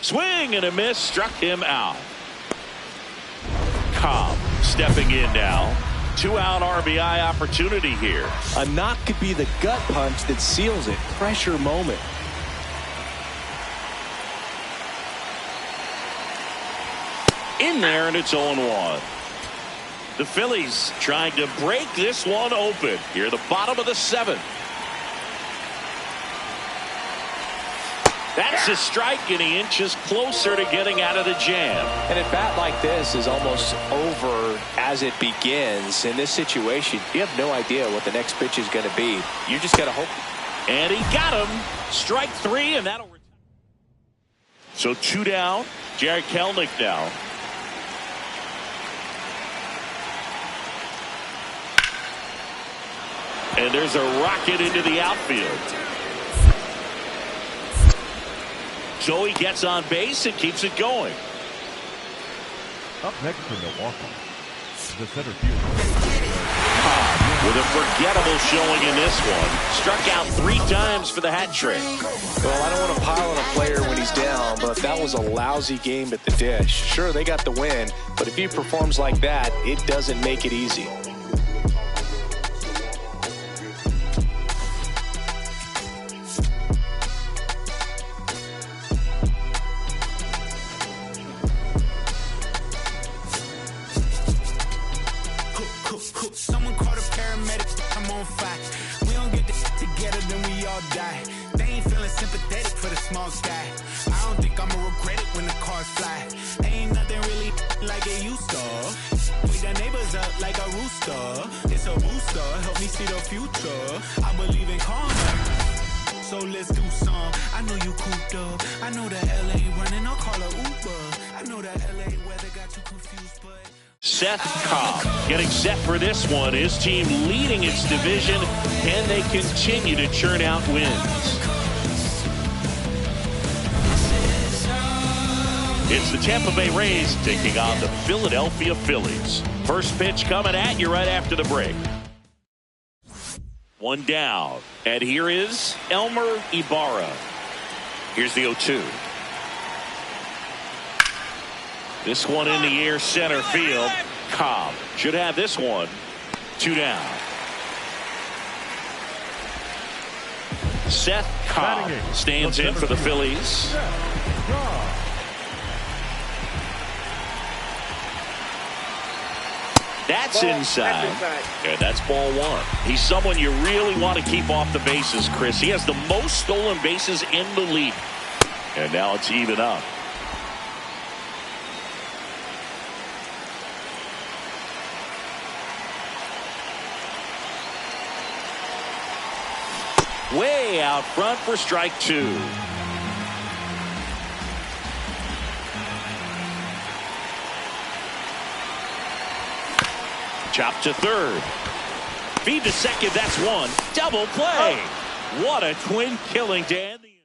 Swing and a miss, struck him out. Cobb stepping in now. 2-out RBI opportunity here. A knock could be the gut punch that seals it. Pressure moment. In there, and it's 0-1. The Phillies trying to break this one open here at the bottom of the 7th. That's a strike, and he inches closer to getting out of the jam. And a bat like this is almost over as it begins. In this situation, you have no idea what the next pitch is going to be. You just got to hope. And he got him. Strike 3, and that'll. So 2 down. Jared Kelnick now. And there's a rocket into the outfield. So he gets on base and keeps it going. Up next for Milwaukee, the center fielder. Cobb with a forgettable showing in this one. Struck out 3 times for the hat trick. Well, I don't want to pile on a player when he's down, but that was a lousy game at the dish. Sure, they got the win, but if he performs like that, it doesn't make it easy. Someone call the paramedics, I'm on fire. We don't get this together, then we all die. They ain't feeling sympathetic for the small guy. I don't think I'ma regret it when the cars fly. Ain't nothing really like it used to. Wake the neighbors up like a rooster. It's a booster, help me see the future. I believe in karma. So let's do some. I know you cooped up. I know the L ain't running, I'll call her Uber. Szen Cobb getting set for this one. His team leading its division. Can they continue to churn out wins? It's the Tampa Bay Rays taking on the Philadelphia Phillies. First pitch coming at you right after the break. One down. And here is Elmer Ibarra. Here's the 0-2. This one in the air, center field. Cobb should have this one. 2 down. Szen Cobb stands in for the Phillies. That's inside. And that's ball 1. He's someone you really want to keep off the bases, Chris. He has the most stolen bases in the league. And now it's even up. Way out front for strike 2. Chop to third. Feed to second. That's 1. Double play. What a twin killing to end the inning.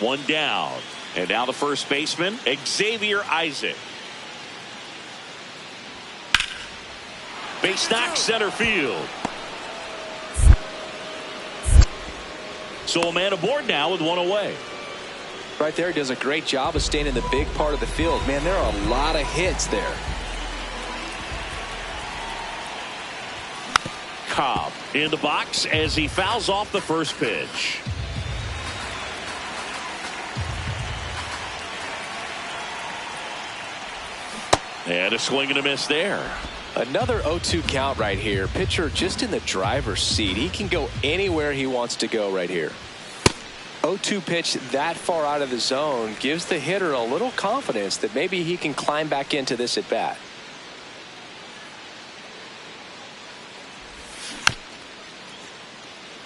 1 down. And now the first baseman, Xavier Isaac. Base knock center field. So a man aboard now with 1 away. Right there, he does a great job of staying in the big part of the field. Man, there are a lot of hits there. Cobb in the box as he fouls off the first pitch. And a swing and a miss there. Another 0-2 count right here. Pitcher just in the driver's seat. He can go anywhere he wants to go right here. 0-2 pitch that far out of the zone gives the hitter a little confidence that maybe he can climb back into this at bat.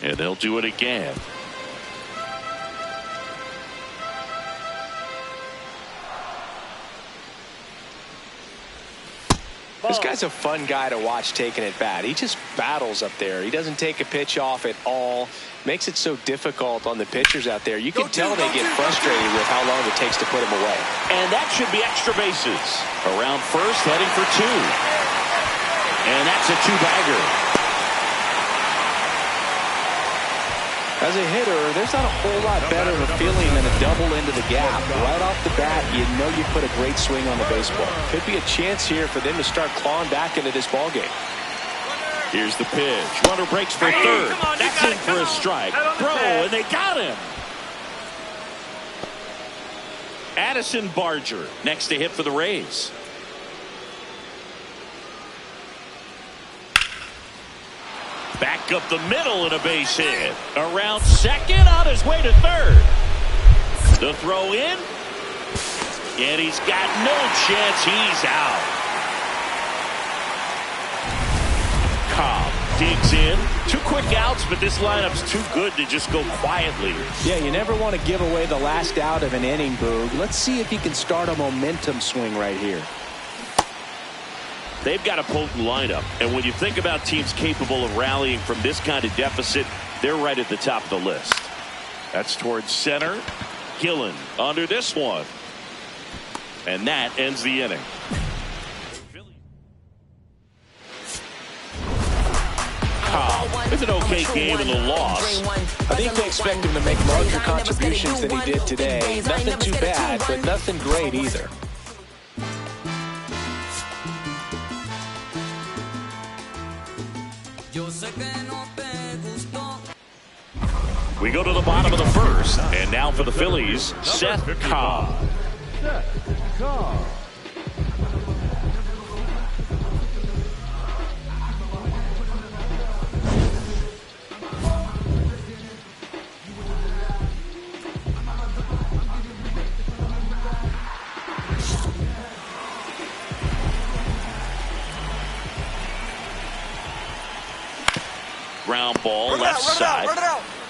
And they'll do it again. This guy's a fun guy to watch taking at bat. He just battles up there. He doesn't take a pitch off at all. Makes it so difficult on the pitchers out there. You can tell they get frustrated with how long it takes to put him away. And that should be extra bases. Around first, heading for 2. And that's a 2-bagger. As a hitter, there's not a whole lot better of a feeling than a double into the gap. Right off the bat, you know you put a great swing on the baseball. Could be a chance here for them to start clawing back into this ballgame. Here's the pitch. Runner breaks for third. That's in for a strike. Throw, and they got him. Addison Barger next to hit for the Rays. Back up the middle and a base hit. Around second, on his way to third. The throw in. And he's got no chance. He's out. Cobb digs in. 2 quick outs, but this lineup's too good to just go quietly. Yeah, you never want to give away the last out of an inning, Boog. Let's see if he can start a momentum swing right here. They've got a potent lineup, and when you think about teams capable of rallying from this kind of deficit, they're right at the top of the list. That's towards center. Gillen under this one. And that ends the inning. Cobb with an okay game in the loss. I think they expect him to make larger contributions than he did today. Nothing too bad, but nothing great either. We go to the bottom of the first, and now for the Phillies, Szen Cobb. Ground ball left side.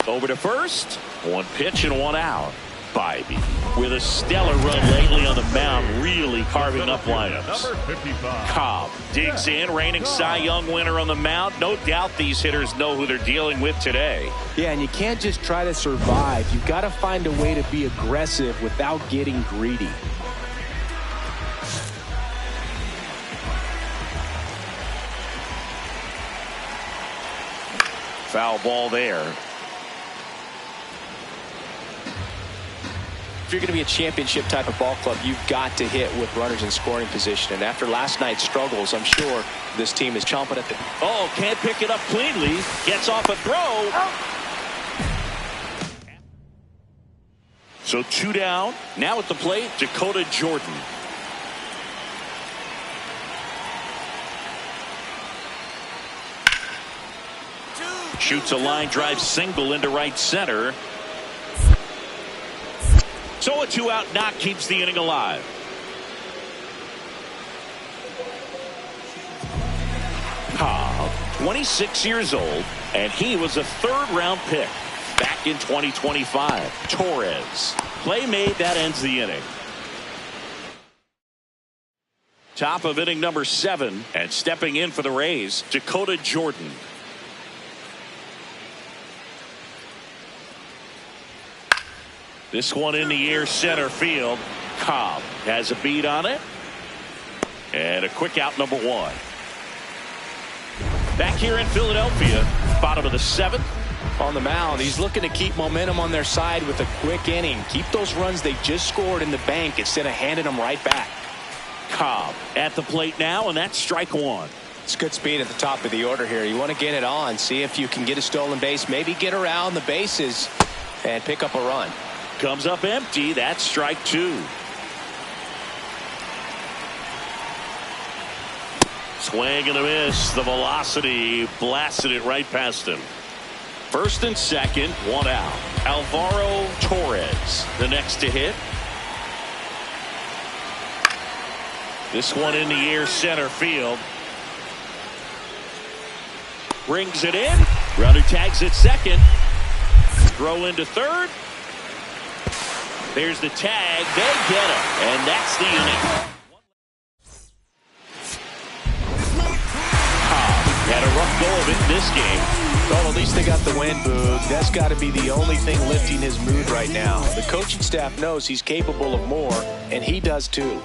Over to first. 1 pitch and 1 out. Bybee with a stellar run lately on the mound, really carving up lineups. Number 55. Cobb digs in, reigning Cy Young winner on the mound. No doubt these hitters know who they're dealing with today. Yeah, and you can't just try to survive. You've got to find a way to be aggressive without getting greedy. Foul ball there. If you're going to be a championship type of ball club, you've got to hit with runners in scoring position. And after last night's struggles, I'm sure this team is chomping at the... Oh, can't pick it up cleanly. Gets off a throw. So 2 down. Now at the plate, Dakota Jordan. Shoots a line drive single into right center. So a 2-out knock keeps the inning alive. Cobb, 26 years old, and he was a 3rd-round pick back in 2025. Torres. Play made, that ends the inning. Top of inning number 7, and stepping in for the Rays, Dakota Jordan. This one in the air, center field. Cobb has a beat on it. And a quick out, number 1. Back here in Philadelphia, bottom of the 7th. On the mound, he's looking to keep momentum on their side with a quick inning. Keep those runs they just scored in the bank instead of handing them right back. Cobb at the plate now, and that's strike 1. It's good speed at the top of the order here. You want to get it on, see if you can get a stolen base, maybe get around the bases and pick up a run. Comes up empty. That's strike 2. Swing and a miss. The velocity blasted it right past him. First and second, 1 out. Alvaro Torres, the next to hit. This one in the air, center field. Brings it in. Runner tags at second. Throw into third. There's the tag. They get him. And that's the inning. Cobb had a rough go of it this game. Well, at least they got the win, Boog. That's got to be the only thing lifting his mood right now. The coaching staff knows he's capable of more, and he does too.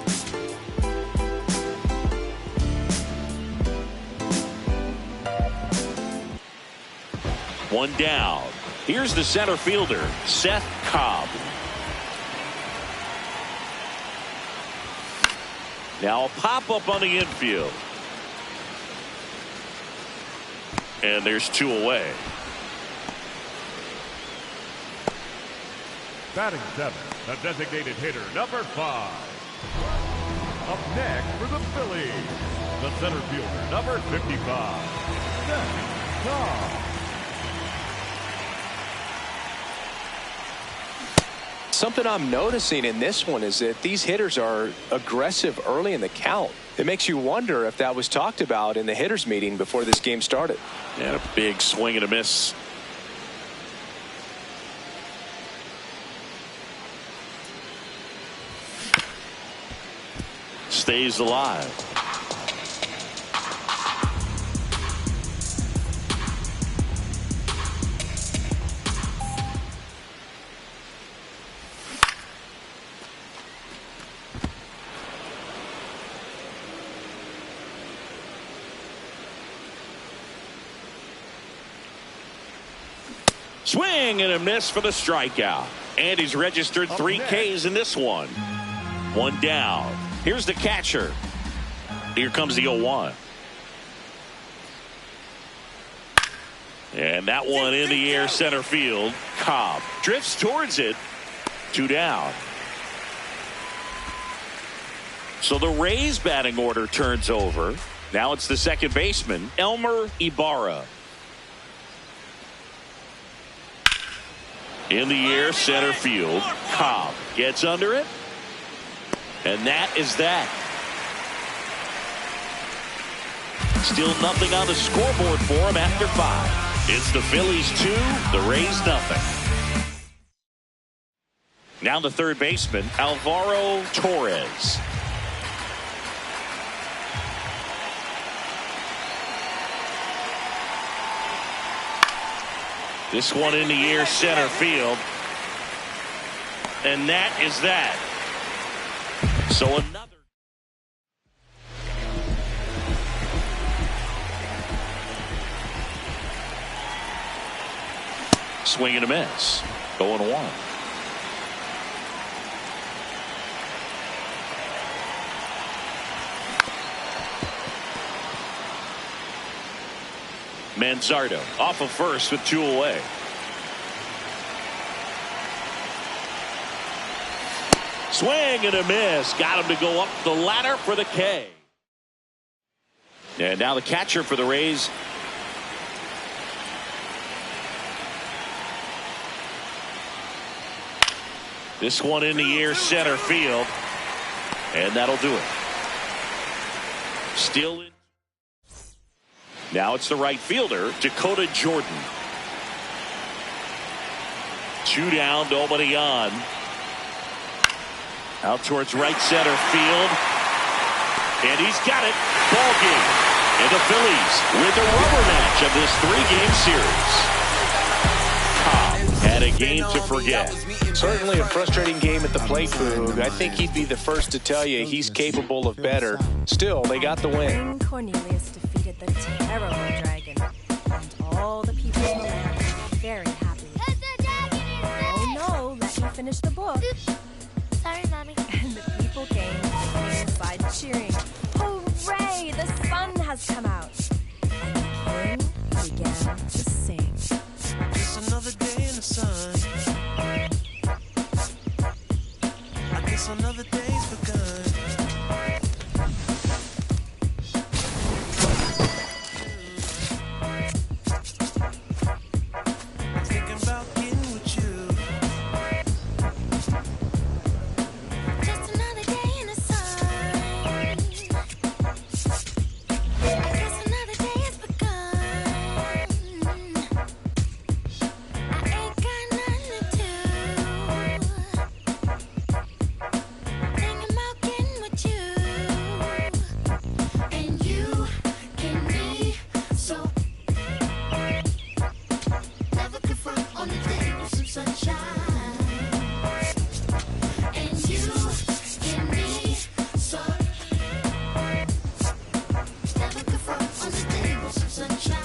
One down. Here's the center fielder, Szen Cobb. Now a pop-up on the infield. And there's 2 away. Batting 7, the designated hitter, number 5. Up next for the Phillies, the center fielder, number 55, Szen Cobb. Something I'm noticing in this one is that these hitters are aggressive early in the count. It makes you wonder if that was talked about in the hitters meeting before this game started. And a big swing and a miss. Stays alive. Swing and a miss for the strikeout. And he's registered 3 Ks in this one. 1 down. Here's the catcher. Here comes the 0-1. And that one in the air, center field. Cobb drifts towards it. 2 down. So the Rays batting order turns over. Now it's the second baseman, Elmer Ibarra. In the air, center field. Cobb gets under it. And that is that. Still nothing on the scoreboard for him after 5. It's the Phillies 2, the Rays nothing. Now the third baseman, Alvaro Torres. This one in the air, center field. And that is that. So another. Swing and a miss. 0-1. Manzardo off of first with 2 away. Swing and a miss. Got him to go up the ladder for the K. And now the catcher for the Rays. This one in the air, center field. And that'll do it. Still in. Now it's the right fielder, Dakota Jordan. 2 down, nobody on. Out towards right center field. And he's got it. Ball game. And the Phillies win the rubber match of this 3-game series. Cobb had a game to forget. Certainly a frustrating game at the plate, Boog. I think he'd be the first to tell you he's capable of better. Still, they got the win. Cornelius defeated the terrible dragon, and all the people in the land were very happy. Oh no, let me finish the book. Sorry, Mommy. And the people came inside cheering. Hooray! The sun has come out. And the king began to sing. Just another day in the sun. I guess another day's begun. Thinking about getting with you. Just another day in the sun. I guess another day has begun. I ain't got nothing to do. Thinking about getting with you. And you can be so. Never confront on the day with some sunshine. And you can be so. Never confront on the day with some sunshine.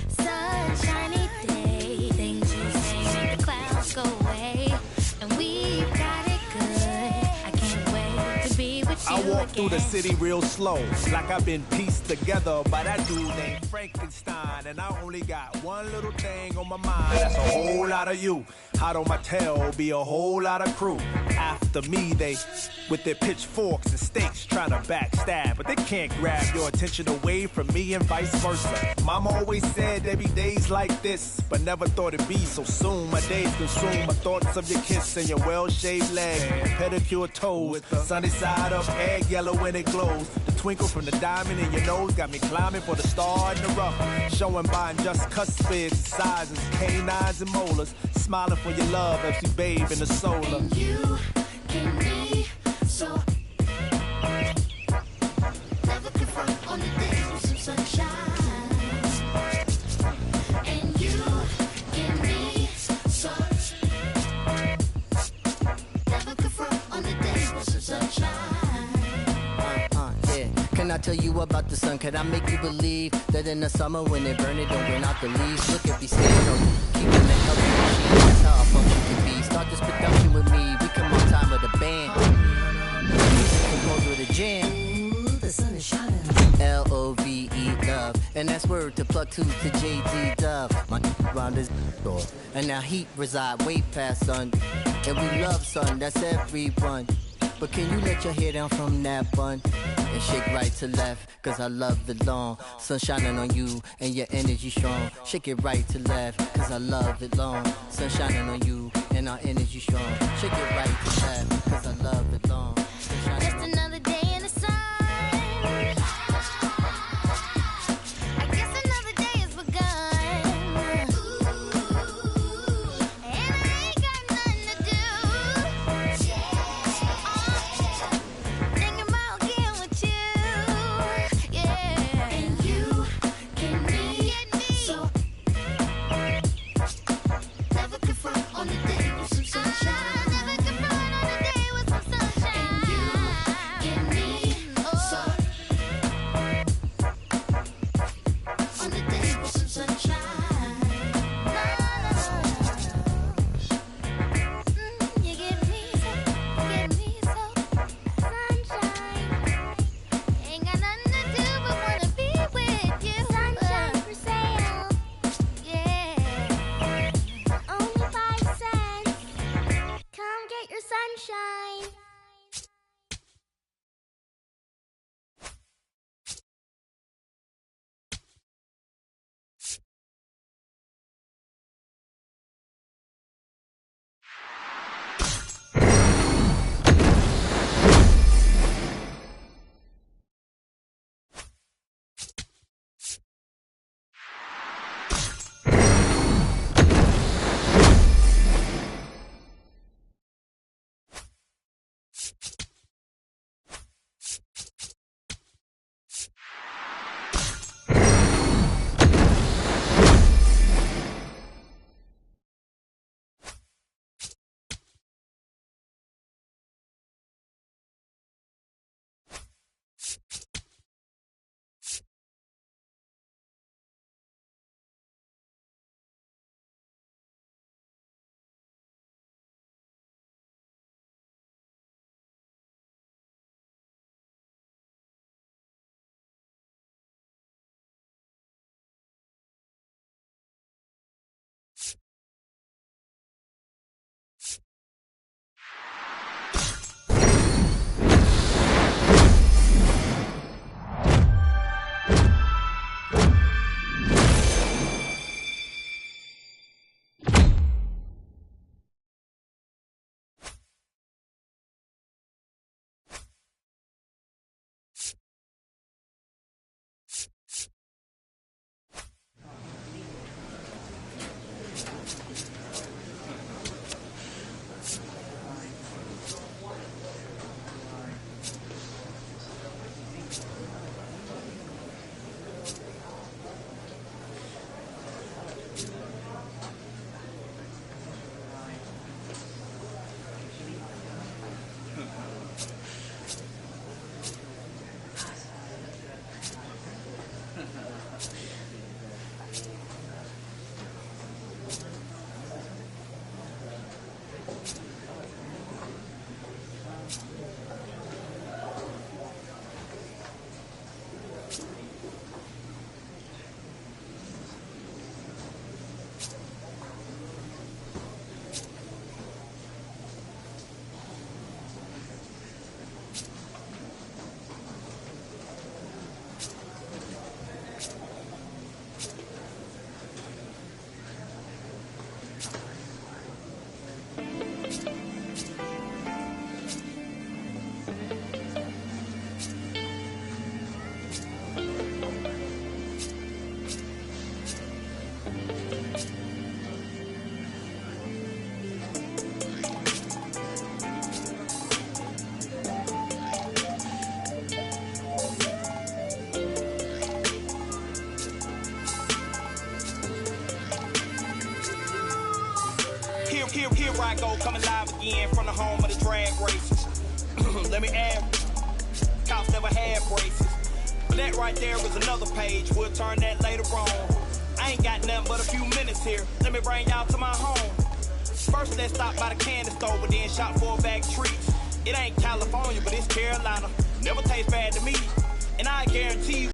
Sunshiny day, things you say make the clouds go away, and we've got it good. I can't wait to be with you I walk through the again. city real slow, like I've been pieced together by that dude named Frankenstein. And I only got one little thing on my mind, that's a whole lot of you. Hot on my tail, be a whole lot of crew. After me, they, with their pitchforks and stakes, trying to backstab. But they can't grab your attention away from me and vice versa. Mama always said there'd be days like this, but never thought it'd be so soon. My days consume my thoughts of your kiss and your well-shaved leg, pedicure toes, with the sunny side up, egg yellow when it glows. The twinkle from the diamond in your nose got me climbing for the star in the rough, showing by just cuspids and sizes, canines and molars, smiling for your love as we bathe in the solar. You can be so. Never confront on the days with some sunshine. And you can be so. Never confront on the days with some sunshine. Yeah. Can I tell you about the sun? Can I make you believe that in the summer when they burn it, don't burn out the leaves? Look at me standing on keeping the healthy machine. That's how I fuck up the beat. Start this production with me. We come on time with a band. Compose with a jam. Ooh, the sun is shining. L-O-V-E, love. And that's word to plug two to J.D. Dove. My round is door. And now heat reside way past sun. And we love sun, that's everyone. But can you let your hair down from that bun? And shake right to left, cause I love the long. Sun shining on you, and your energy strong. Shake it right to left, cause I love it long. Sun shining on you, and our energy strong. Shake it right to left, cause I love it long. Sun shining Just on you. another day in the sun. I guess another day has begun. again from the home of the drag races. Let me add, cops never had braces. But that right there is another page. We'll turn that later on. I ain't got nothing but a few minutes here. Let me bring y'all to my home. First, let's stop by the candy store, but then shop for a bag of treats. It ain't California, but it's Carolina. Never tastes bad to me. And I guarantee you